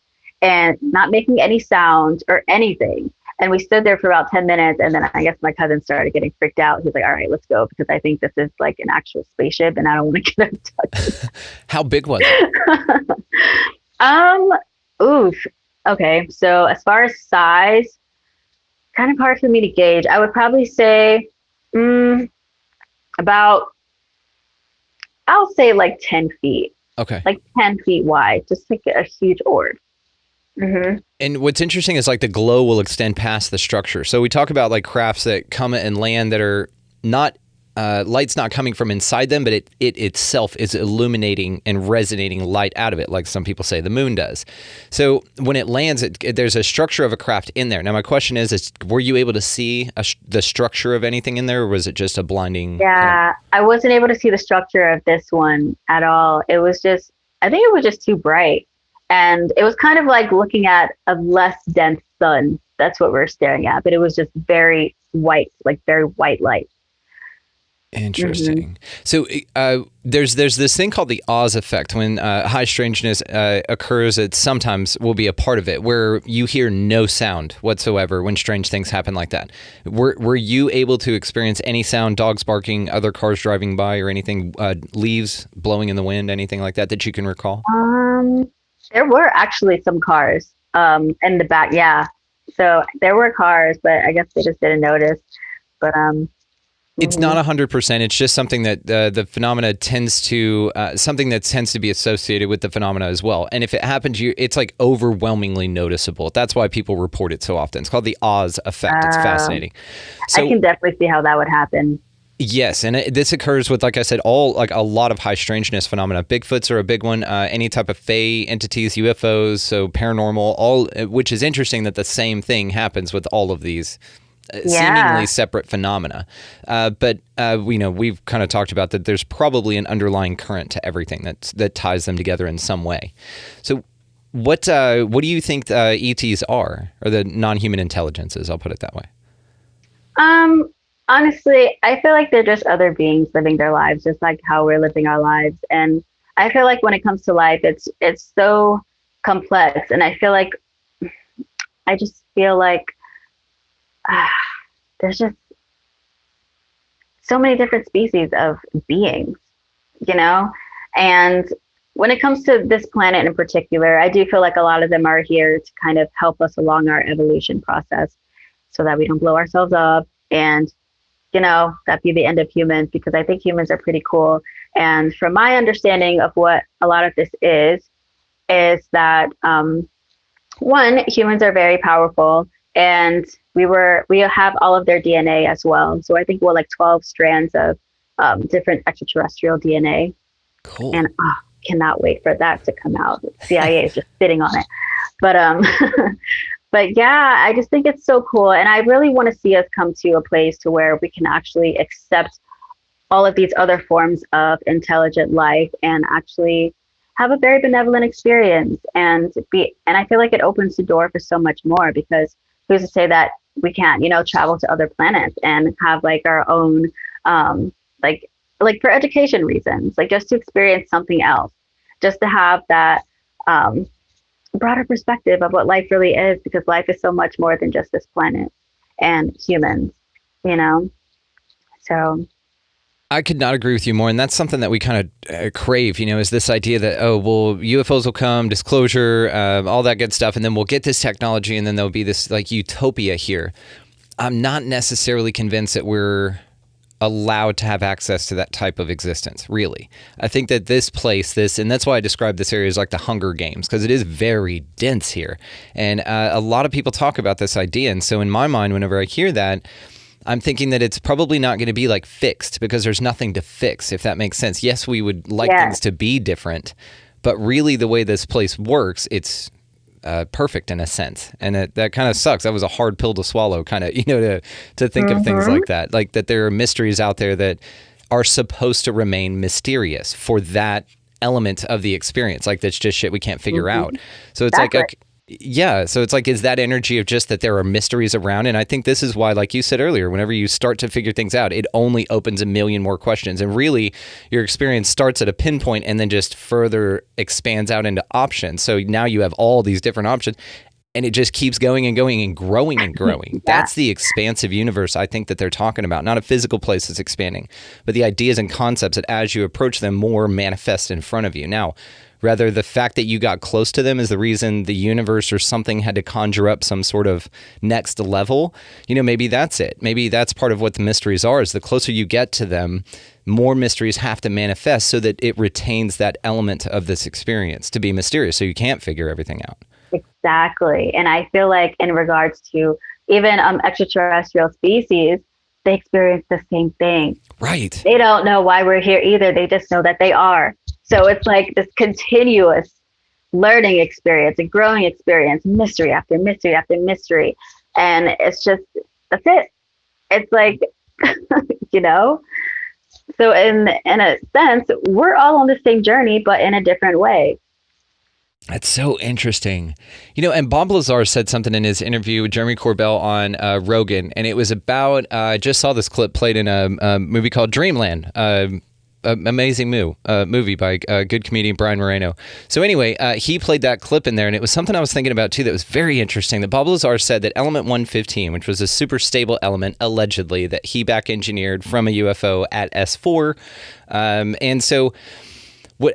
And not making any sound or anything. And we stood there for about 10 minutes. And then I guess my cousin started getting freaked out. He's like, "All right, let's go," because I think this is like an actual spaceship and I don't want to get abducted. How big was it? Oof. Okay. So as far as size, kind of hard for me to gauge. I would probably say I'll say like 10 feet. Okay. Like 10 feet wide, just like a huge orb. Mm-hmm. And what's interesting is like the glow will extend past the structure. So we talk about like crafts that come and land that are not light's not coming from inside them, but it itself is illuminating and resonating light out of it, like some people say the moon does. So when it lands, there's a structure of a craft in there. Now my question is were you able to see the structure of anything in there, or was it just a blinding? Yeah, I wasn't able to see the structure of this one at all. It was just, I think it was just too bright. And it was kind of like looking at a less dense sun. That's what we were staring at. But it was just very white, like very white light. Interesting. So there's this thing called the Oz effect. When high strangeness occurs, it sometimes will be a part of it where you hear no sound whatsoever when strange things happen like that. Were you able to experience any sound, dogs barking, other cars driving by, or anything, leaves blowing in the wind, anything like that you can recall? There were actually some cars in the back. Yeah. So there were cars, but I guess they just didn't notice. But it's not 100%. It's just something that the phenomena tends to something that tends to be associated with the phenomena as well. And if it happens, it's like overwhelmingly noticeable. That's why people report it so often. It's called the Oz effect. It's fascinating. So, I can definitely see how that would happen. Yes, and this occurs with, like I said, a lot of high strangeness phenomena. Bigfoots are a big one. Any type of Fey entities, UFOs, so paranormal, which is interesting that the same thing happens with all of these. Seemingly separate phenomena. But we've kind of talked about that there's probably an underlying current to everything that ties them together in some way. So what do you think ETs are, or the non-human intelligences? I'll put it that way. Honestly, I feel like they're just other beings living their lives, just like how we're living our lives. And I feel like when it comes to life, it's so complex. And I just feel like there's just so many different species of beings, you know? And when it comes to this planet in particular, I do feel like a lot of them are here to kind of help us along our evolution process so that we don't blow ourselves up and, that be the end of humans, because I think humans are pretty cool. And from my understanding of what a lot of this is that, one, humans are very powerful, and we have all of their DNA as well. So I think we're like 12 strands of different extraterrestrial DNA. Cool. And cannot wait for that to come out. The CIA is just sitting on it. But but yeah, I just think it's so cool. And I really want to see us come to a place to where we can actually accept all of these other forms of intelligent life and actually have a very benevolent experience and I feel like it opens the door for so much more, because who's to say that we can't, travel to other planets and have like our own like for education reasons, like just to experience something else, just to have that broader perspective of what life really is, because life is so much more than just this planet and humans, you know? So I could not agree with you more. And that's something that we kind of crave, you know, is this idea that, oh, well, UFOs will come, disclosure, all that good stuff. And then we'll get this technology and then there'll be this like utopia here. I'm not necessarily convinced that we're allowed to have access to that type of existence, really. I think that this place, and that's why I describe this area as like the Hunger Games, because it is very dense here. And a lot of people talk about this idea. And so in my mind, whenever I hear that, I'm thinking that it's probably not going to be like fixed, because there's nothing to fix, if that makes sense. Yes, we would like things to be different, but really the way this place works, it's perfect in a sense. And that kind of sucks. That was a hard pill to swallow, kind of, you know, to think of things like that there are mysteries out there that are supposed to remain mysterious for that element of the experience. Like that's just shit we can't figure out. So it's so it's like, is that energy of just that there are mysteries around? And I think this is why, like you said earlier, whenever you start to figure things out, it only opens a million more questions. And really, your experience starts at a pinpoint and then just further expands out into options. So now you have all these different options, and it just keeps going and going and growing and growing. That's the expansive universe I think that they're talking about. Not a physical place that's expanding, but the ideas and concepts that as you approach them, more manifest in front of you. Now, rather, the fact that you got close to them is the reason the universe or something had to conjure up some sort of next level. You know, maybe that's it. Maybe that's part of what the mysteries are, is the closer you get to them, more mysteries have to manifest so that it retains that element of this experience to be mysterious, so you can't figure everything out. Exactly. And I feel like in regards to even extraterrestrial species, they experience the same thing. Right. They don't know why we're here either. They just know that they are. So it's like this continuous learning experience, a growing experience, mystery after mystery after mystery. And it's just, that's it. It's like, you know, so in a sense, we're all on the same journey, but in a different way. That's so interesting. You know, and Bob Lazar said something in his interview with Jeremy Corbell on Rogan, and it was about, I just saw this clip played in a movie called Dreamland, amazing movie by good comedian Brian Moreno. So anyway, he played that clip in there, and it was something I was thinking about too that was very interesting. That Bob Lazar said that element 115, which was a super stable element, allegedly, that he back engineered from a UFO at S4. And so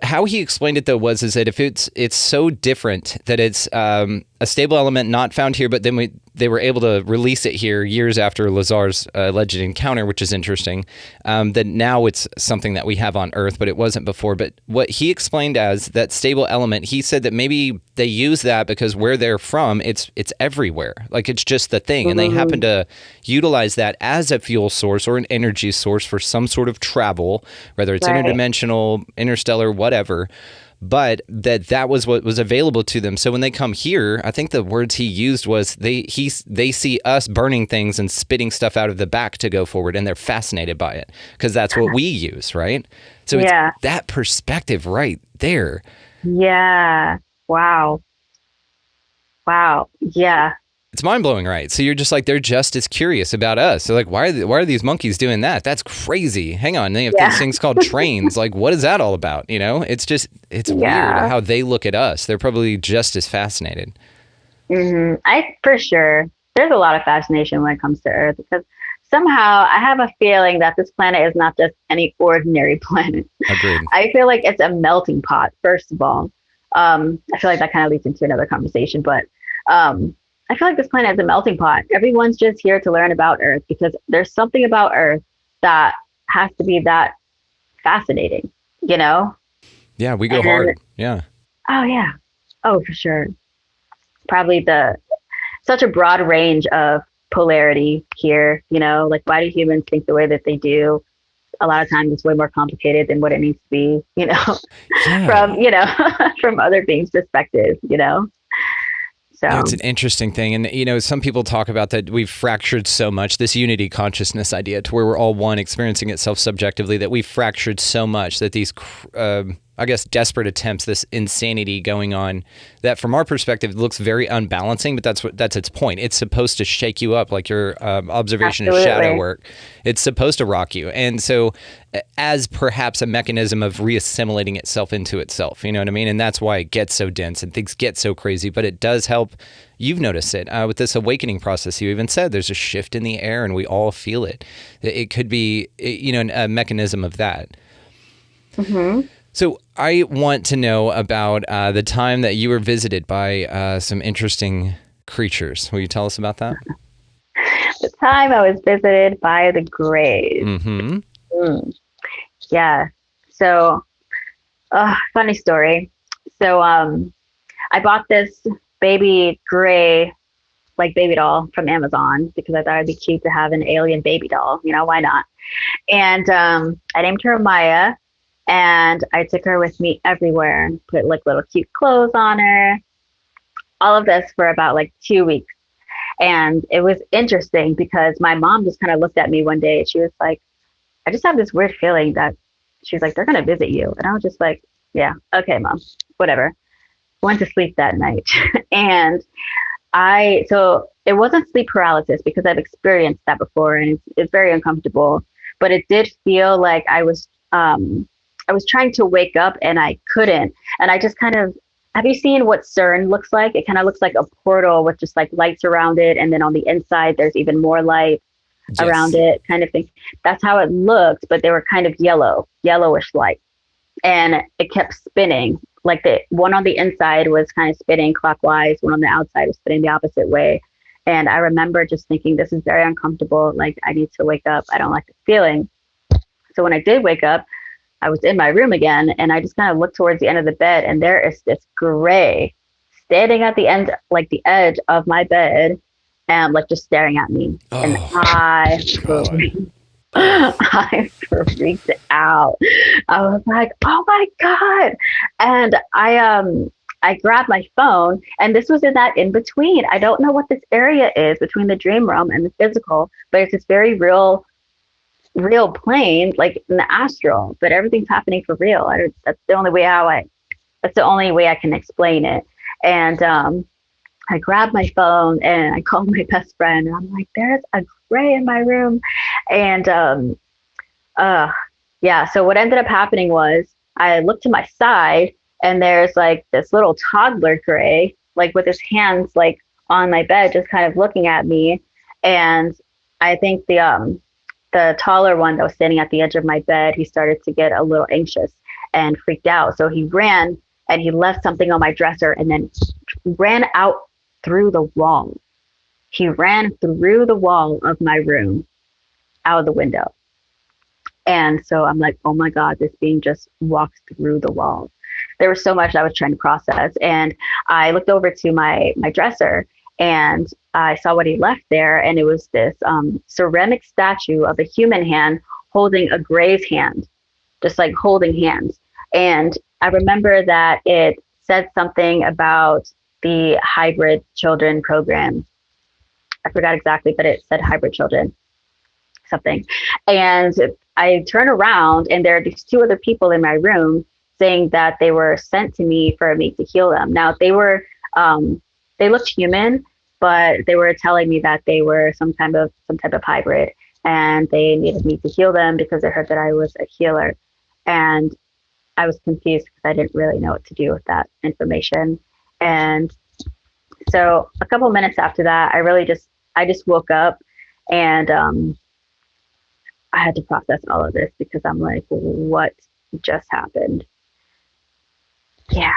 how he explained it though is that if it's so different that it's a stable element not found here, but then they were able to release it here years after Lazar's alleged encounter, which is interesting, that now it's something that we have on Earth, but it wasn't before. But what he explained as that stable element, he said that maybe they use that because where they're from, it's everywhere. Like it's just the thing. And they happen to utilize that as a fuel source or an energy source for some sort of travel, whether it's interdimensional, interstellar, whatever. But that was what was available to them. So when they come here, I think the words he used was they see us burning things and spitting stuff out of the back to go forward, and they're fascinated by it because that's what we use, right? So it's that perspective right there. Yeah. Wow. Yeah. It's mind-blowing, right? So you're just like, they're just as curious about us. So like, why are these monkeys doing that? That's crazy. Hang on. They have these things called trains. Like, what is that all about? You know, it's weird how they look at us. They're probably just as fascinated. For sure. There's a lot of fascination when it comes to Earth, because somehow I have a feeling that this planet is not just any ordinary planet. Agreed. I feel like it's a melting pot, first of all. I feel like that kind of leads into another conversation, but I feel like this planet is a melting pot. Everyone's just here to learn about Earth because there's something about Earth that has to be that fascinating, you know? Yeah, we go hard. Yeah. Oh, yeah. Oh, for sure. Probably such a broad range of polarity here, you know? Like, why do humans think the way that they do? A lot of times it's way more complicated than what it needs to be, you know, from other beings' perspective, you know? So. It's an interesting thing. And, you know, some people talk about that we've fractured so much, this unity consciousness idea to where we're all one experiencing itself subjectively, that we've fractured so much that these I guess, desperate attempts, this insanity going on that from our perspective looks very unbalancing, but that's its point. It's supposed to shake you up, like your observation of shadow work. It's supposed to rock you. And so as perhaps a mechanism of reassimilating itself into itself, you know what I mean? And that's why it gets so dense and things get so crazy, but it does help. You've noticed it with this awakening process. You even said there's a shift in the air and we all feel it. It could be, a mechanism of that. Mm-hmm. So I want to know about the time that you were visited by some interesting creatures. Will you tell us about that? The time I was visited by the Greys. Mm-hmm. Yeah. So, funny story. So I bought this baby gray, like baby doll from Amazon because I thought it'd be cute to have an alien baby doll. Why not? And I named her Maya. And I took her with me everywhere, put like little cute clothes on her, all of this for about like 2 weeks. And it was interesting because my mom just kind of looked at me one day. She was like, I just have this weird feeling that she's like, they're going to visit you. And I was just like, yeah, okay, Mom, whatever. Went to sleep that night. And so it wasn't sleep paralysis because I've experienced that before and it's very uncomfortable, but it did feel like I was trying to wake up and I couldn't. And I just have you seen what CERN looks like? It kind of looks like a portal with just like lights around it. And then on the inside, there's even more light around it kind of thing. That's how it looked, but they were kind of yellowish light. And it kept spinning. Like the one on the inside was kind of spinning clockwise. One on the outside was spinning the opposite way. And I remember just thinking, this is very uncomfortable. Like I need to wake up. I don't like this feeling. So when I did wake up, I was in my room again and I just kind of looked towards the end of the bed and there is this gray standing at the end, like the edge of my bed and like just staring at me. Oh. And I freaked out. I was like, oh my God. And I grabbed my phone and this was in that in between. I don't know what this area is between the dream realm and the physical, but it's this very real plane, like in the astral, but everything's happening for real. That's the only way I can explain it. And I grabbed my phone and I called my best friend and I'm like, there's a gray in my room. And so what ended up happening was I looked to my side and there's like this little toddler gray, like with his hands like on my bed, just kind of looking at me. And I think the taller one that was standing at the edge of my bed, he started to get a little anxious and freaked out. So he ran and he left something on my dresser and then ran out through the wall. He ran through the wall of my room out of the window. And so I'm like, oh my God, this being just walked through the wall. There was so much I was trying to process. And I looked over to my dresser and I saw what he left there. And it was this ceramic statue of a human hand holding a gray's hand, just like holding hands. And I remember that it said something about the hybrid children program. I forgot exactly, but it said hybrid children, something. And I turn around and there are these two other people in my room saying that they were sent to me for me to heal them. Now they looked human, but they were telling me that they were some type of hybrid and they needed me to heal them because they heard that I was a healer. And I was confused because I didn't really know what to do with that information. And so a couple minutes after that, I just woke up and I had to process all of this because I'm like, what just happened? Yeah.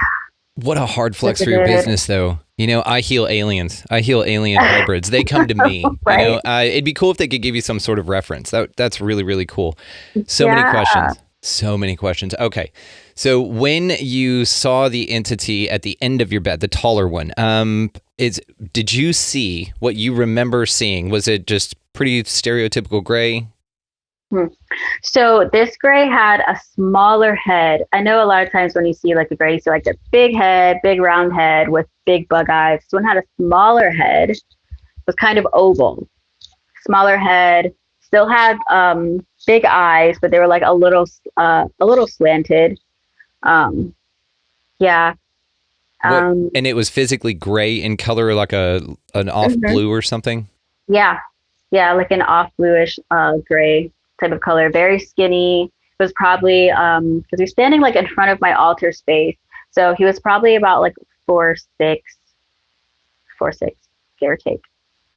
What a hard flex for your business, though. I heal aliens. I heal alien hybrids. They come to me. Right? It'd be cool if they could give you some sort of reference. That's really, really cool. So many questions. So many questions. Okay. So when you saw the entity at the end of your bed, the taller one, did you see what you remember seeing? Was it just pretty stereotypical gray? So this gray had a smaller head. I know a lot of times when you see like a gray, you see like a big head, big round head with big bug eyes. This one had a smaller head, was kind of oval, smaller head, still had big eyes, but they were like a little slanted. Yeah. And it was physically gray in color, like an off blue or something? Yeah. Yeah, like an off bluish gray type of color. Very skinny. It was probably because he's standing like in front of my altar space. So he was probably about like 4'6", 4'6", give or take.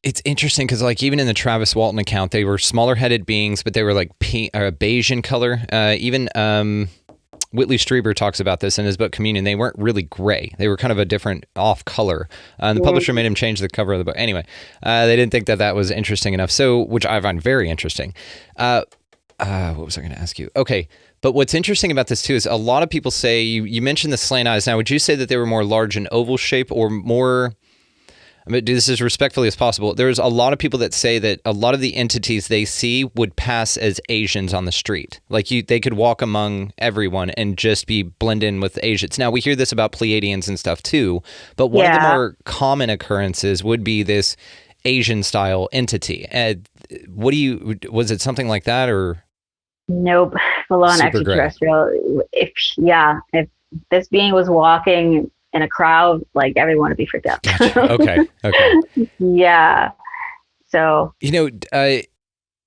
It's interesting because, like, even in the Travis Walton account, they were smaller-headed beings, but they were like beige in color. Even Whitley Strieber talks about this in his book Communion. They weren't really gray; they were kind of a different off color. The publisher made him change the cover of the book. Anyway, they didn't think that was interesting enough. So, which I find very interesting. What was I going to ask you? Okay. But what's interesting about this too is a lot of people say you mentioned the slant eyes. Now, would you say that they were more large and oval shape, or more? I'm going to do this as respectfully as possible. There's a lot of people that say that a lot of the entities they see would pass as Asians on the street. Like they could walk among everyone and just be blend in with Asians. Now, we hear this about Pleiadians and stuff too, but one of the more common occurrences would be this Asian style entity. Was it something like that, or? Nope, full on extraterrestrial. If this being was walking in a crowd, like everyone would be freaked out. Gotcha. Okay. Yeah. So.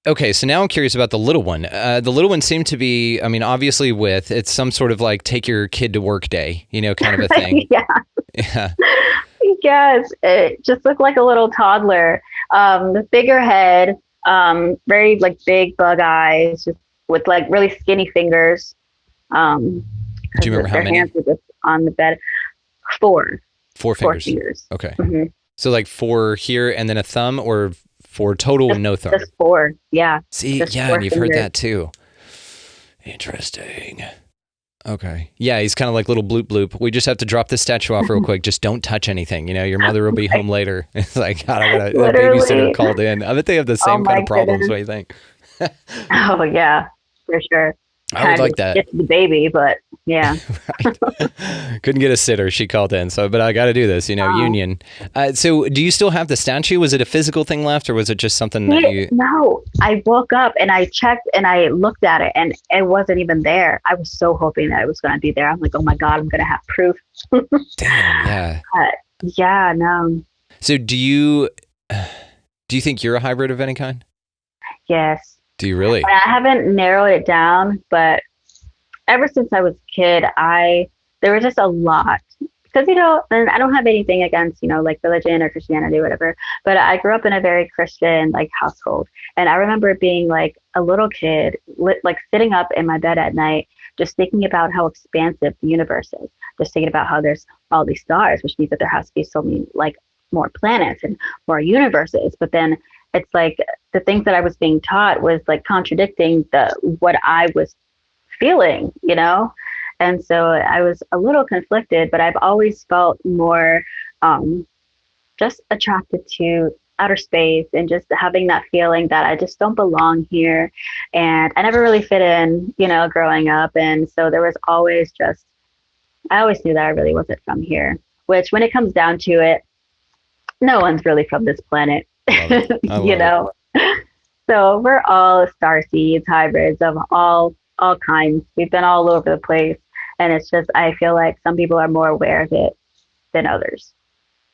Okay, so now I'm curious about the little one. The little one seemed to be, I mean, obviously it's some sort of like take your kid to work day, kind of a thing. Yeah. Yes, it just looked like a little toddler. The bigger head, very like big bug eyes, just with like really skinny fingers. Do you remember how many? Hands were just on the bed. Four fingers. Okay. Mm-hmm. So like 4 here and then a thumb, or 4 total and no thumb? Just 4, yeah. See, yeah, and you've heard that too. Interesting. Okay. Yeah, he's kind of like little bloop bloop. We just have to drop this statue off real quick. Just don't touch anything. Your mother will be home later. It's like, God, I got a babysitter called in. I bet they have the same kind of problems. What do you think? Oh, yeah, for sure. I would like that. Get the baby, but yeah. Right. Couldn't get a sitter. She called in. So, but I got to do this, union. So do you still have the statue? Was it a physical thing left, or was it just something that you... No, I woke up and I checked and I looked at it and it wasn't even there. I was so hoping that it was going to be there. I'm like, oh my God, I'm going to have proof. Damn, yeah. Yeah, no. So do you think you're a hybrid of any kind? Yes. Do you really? I haven't narrowed it down, but ever since I was a kid, there was just a lot. Because, and I don't have anything against, like religion or Christianity or whatever, but I grew up in a very Christian, like, household. And I remember being, like, a little kid, like, sitting up in my bed at night, just thinking about how expansive the universe is. Just thinking about how there's all these stars, which means that there has to be so many, like, more planets and more universes. But then it's like the things that I was being taught was like contradicting what I was feeling, And so I was a little conflicted, but I've always felt more just attracted to outer space and just having that feeling that I just don't belong here. And I never really fit in, growing up. And so there was always I always knew that I really wasn't from here, which when it comes down to it, no one's really from this planet. So we're all starseeds, hybrids of all kinds. We've been all over the place, and it's just I feel like some people are more aware of it than others.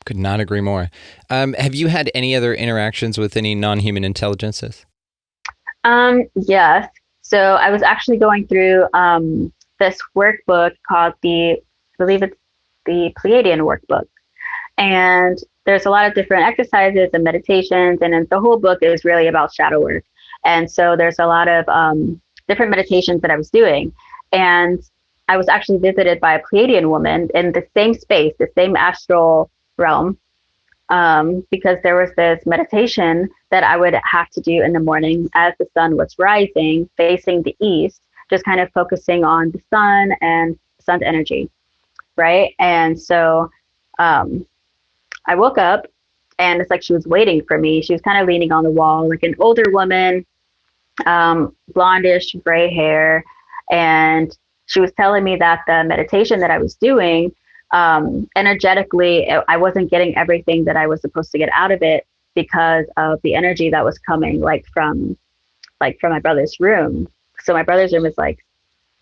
Could not agree more. Have you had any other interactions with any non-human intelligences? Yes. So I was actually going through this workbook called I believe it's the Pleiadian workbook, and there's a lot of different exercises and meditations, and then the whole book is really about shadow work. And so there's a lot of different meditations that I was doing. And I was actually visited by a Pleiadian woman in the same space, the same astral realm, because there was this meditation that I would have to do in the morning as the sun was rising, facing the east, just kind of focusing on the sun and the sun's energy, right? And so I woke up and it's like she was waiting for me. She was kind of leaning on the wall, like an older woman, blondish, gray hair. And she was telling me that the meditation that I was doing, energetically, I wasn't getting everything that I was supposed to get out of it because of the energy that was coming from my brother's room. So my brother's room is like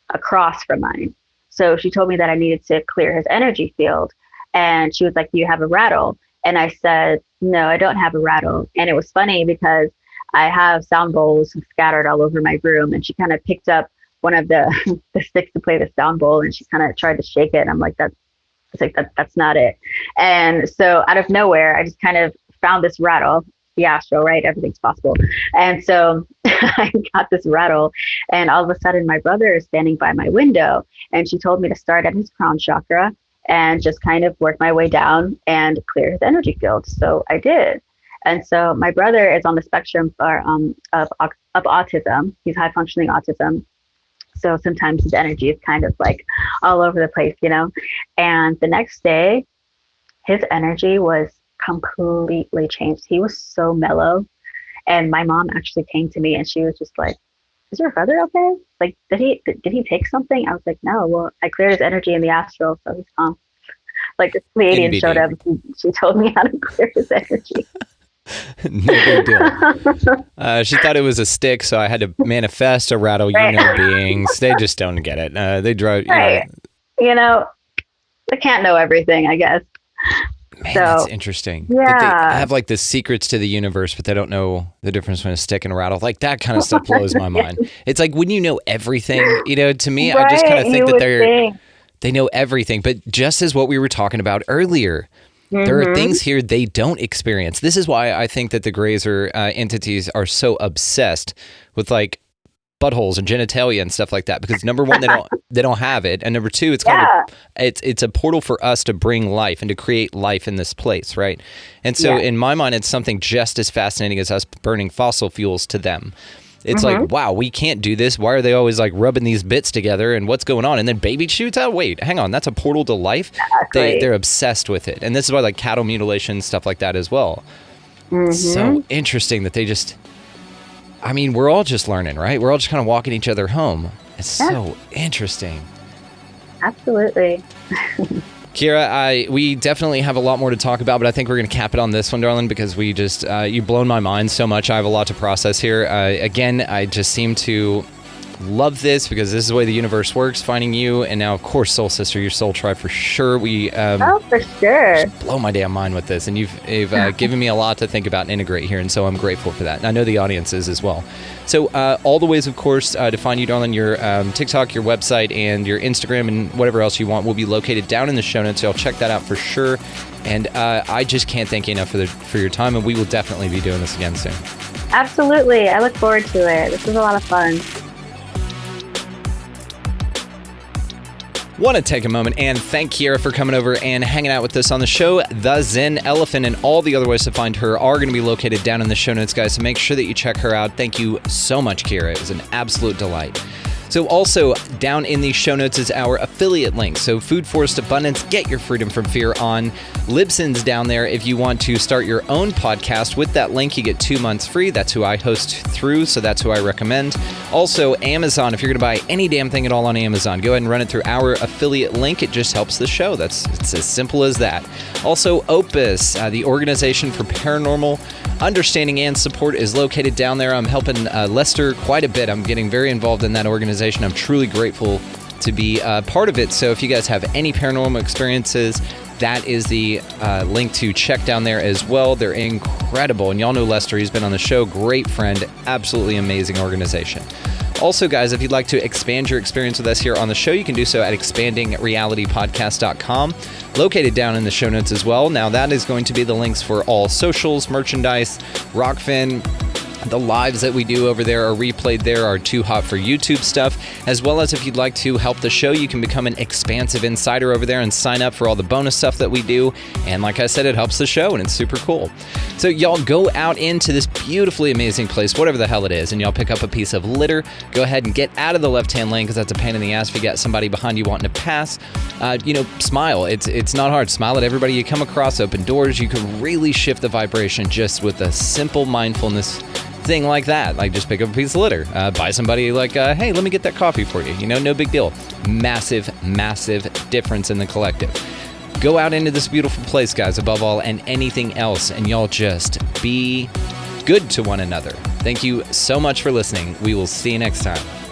across from mine. so she told me that I needed to clear his energy field. And she was like, "Do you have a rattle?" And I said, "No, I don't have a rattle." And it was funny because I have sound bowls scattered all over my room. And she kind of picked up one of the, the sticks to play the sound bowl, and she kind of tried to shake it. And I'm like, that's not it. And so out of nowhere, I just kind of found this rattle. The astral, right? Everything's possible. And so I got this rattle, and all of a sudden my brother is standing by my window, and she told me to start at his crown chakra and just kind of work my way down and clear his energy field. So I did. And so my brother is on the spectrum of autism. He's high functioning autism. So sometimes his energy is kind of like all over the place, you know? And the next day, his energy was completely changed. He was so mellow. And my mom actually came to me and she was just like, "Is your brother okay? Like, did he take something?" I was like, "No, well, I cleared his energy in the astral, so he's calm." Like, this Pleiadian showed up. She told me how to clear his energy. No big deal. She thought it was a stick, so I had to manifest a rattle. Right. You know, beings, they just don't get it. They drive. Right. You know, they can't know everything, I guess. Man, So, that's interesting. yeah. That they have like the secrets to the universe, but they don't know the difference between a stick and a rattle. Like that kind of stuff blows my mind. It's like when you know everything, you know, to me, I just kind of think that they know everything. But just as what we were talking about earlier, there are things here they don't experience. This is why I think that the grazer entities are so obsessed with like buttholes and genitalia and stuff like that, because number one, they don't have it, and number two, it's kind of it's a portal for us to bring life and to create life in this place, right? And so in my mind, it's something just as fascinating as us burning fossil fuels to them. It's like, wow, we can't do this. Why are they always like rubbing these bits together and what's going on? And then baby shoots out. Wait, hang on, that's a portal to life. Exactly. They're obsessed with it, and this is why like cattle mutilation, stuff like that as well. So interesting that they just. I mean, we're all just learning, right? We're all just kind of walking each other home. It's so interesting. Absolutely. Kiera, we definitely have a lot more to talk about, but I think we're going to cap it on this one, darling, because we just, you've blown my mind so much. I have a lot to process here. Again, I just seem to love this because this is the way the universe works, finding you. And now, of course, Soul Sister, your soul tribe for sure. Oh, for sure. Just blow my damn mind with this. And you've given me a lot to think about and integrate here. And so I'm grateful for that. And I know the audience is as well. So all the ways, of course, to find you, darling, your TikTok, your website, and your Instagram, and whatever else you want will be located down in the show notes. So I'll check that out for sure. And I just can't thank you enough for your time. And we will definitely be doing this again soon. Absolutely. I look forward to it. This was a lot of fun. Want to take a moment and thank Kiera for coming over and hanging out with us on the show. The Zen Elephant and all the other ways to find her are going to be located down in the show notes, guys, so make sure that you check her out. Thank you so much, Kiera. It was an absolute delight. So also down in the show notes is our affiliate link. So Food Forest Abundance, get your freedom from fear on. Libsyn's down there if you want to start your own podcast. With that link, you get 2 months free. That's who I host through, so that's who I recommend. Also, Amazon, if you're going to buy any damn thing at all on Amazon, go ahead and run it through our affiliate link. It just helps the show. It's as simple as that. Also, OPUS, the Organization for Paranormal Understanding and Support, is located down there. I'm helping Lester quite a bit. I'm getting very involved in that organization. I'm truly grateful to be part of it. So if you guys have any paranormal experiences, that is the link to check down there as well. They're incredible. And y'all know Lester. He's been on the show. Great friend. Absolutely amazing organization. Also, guys, if you'd like to expand your experience with us here on the show, you can do so at expandingrealitypodcast.com, located down in the show notes as well. Now, that is going to be the links for all socials, merchandise, Rokfin. The lives that we do over there are replayed there, are too hot for YouTube stuff, as well as if you'd like to help the show, you can become an expansive insider over there and sign up for all the bonus stuff that we do. And like I said, it helps the show and it's super cool. So y'all go out into this beautifully amazing place, whatever the hell it is, and y'all pick up a piece of litter. Go ahead and get out of the left-hand lane because that's a pain in the ass if you got somebody behind you wanting to pass. Smile. It's not hard. Smile at everybody you come across. Open doors. You can really shift the vibration just with a simple mindfulness thing like that. Like just pick up a piece of litter, buy somebody like, hey, let me get that coffee for you. No big deal. Massive difference in the collective. Go out into this beautiful place, guys, above all and anything else, and y'all just be good to one another. Thank you so much for listening. We will see you next time.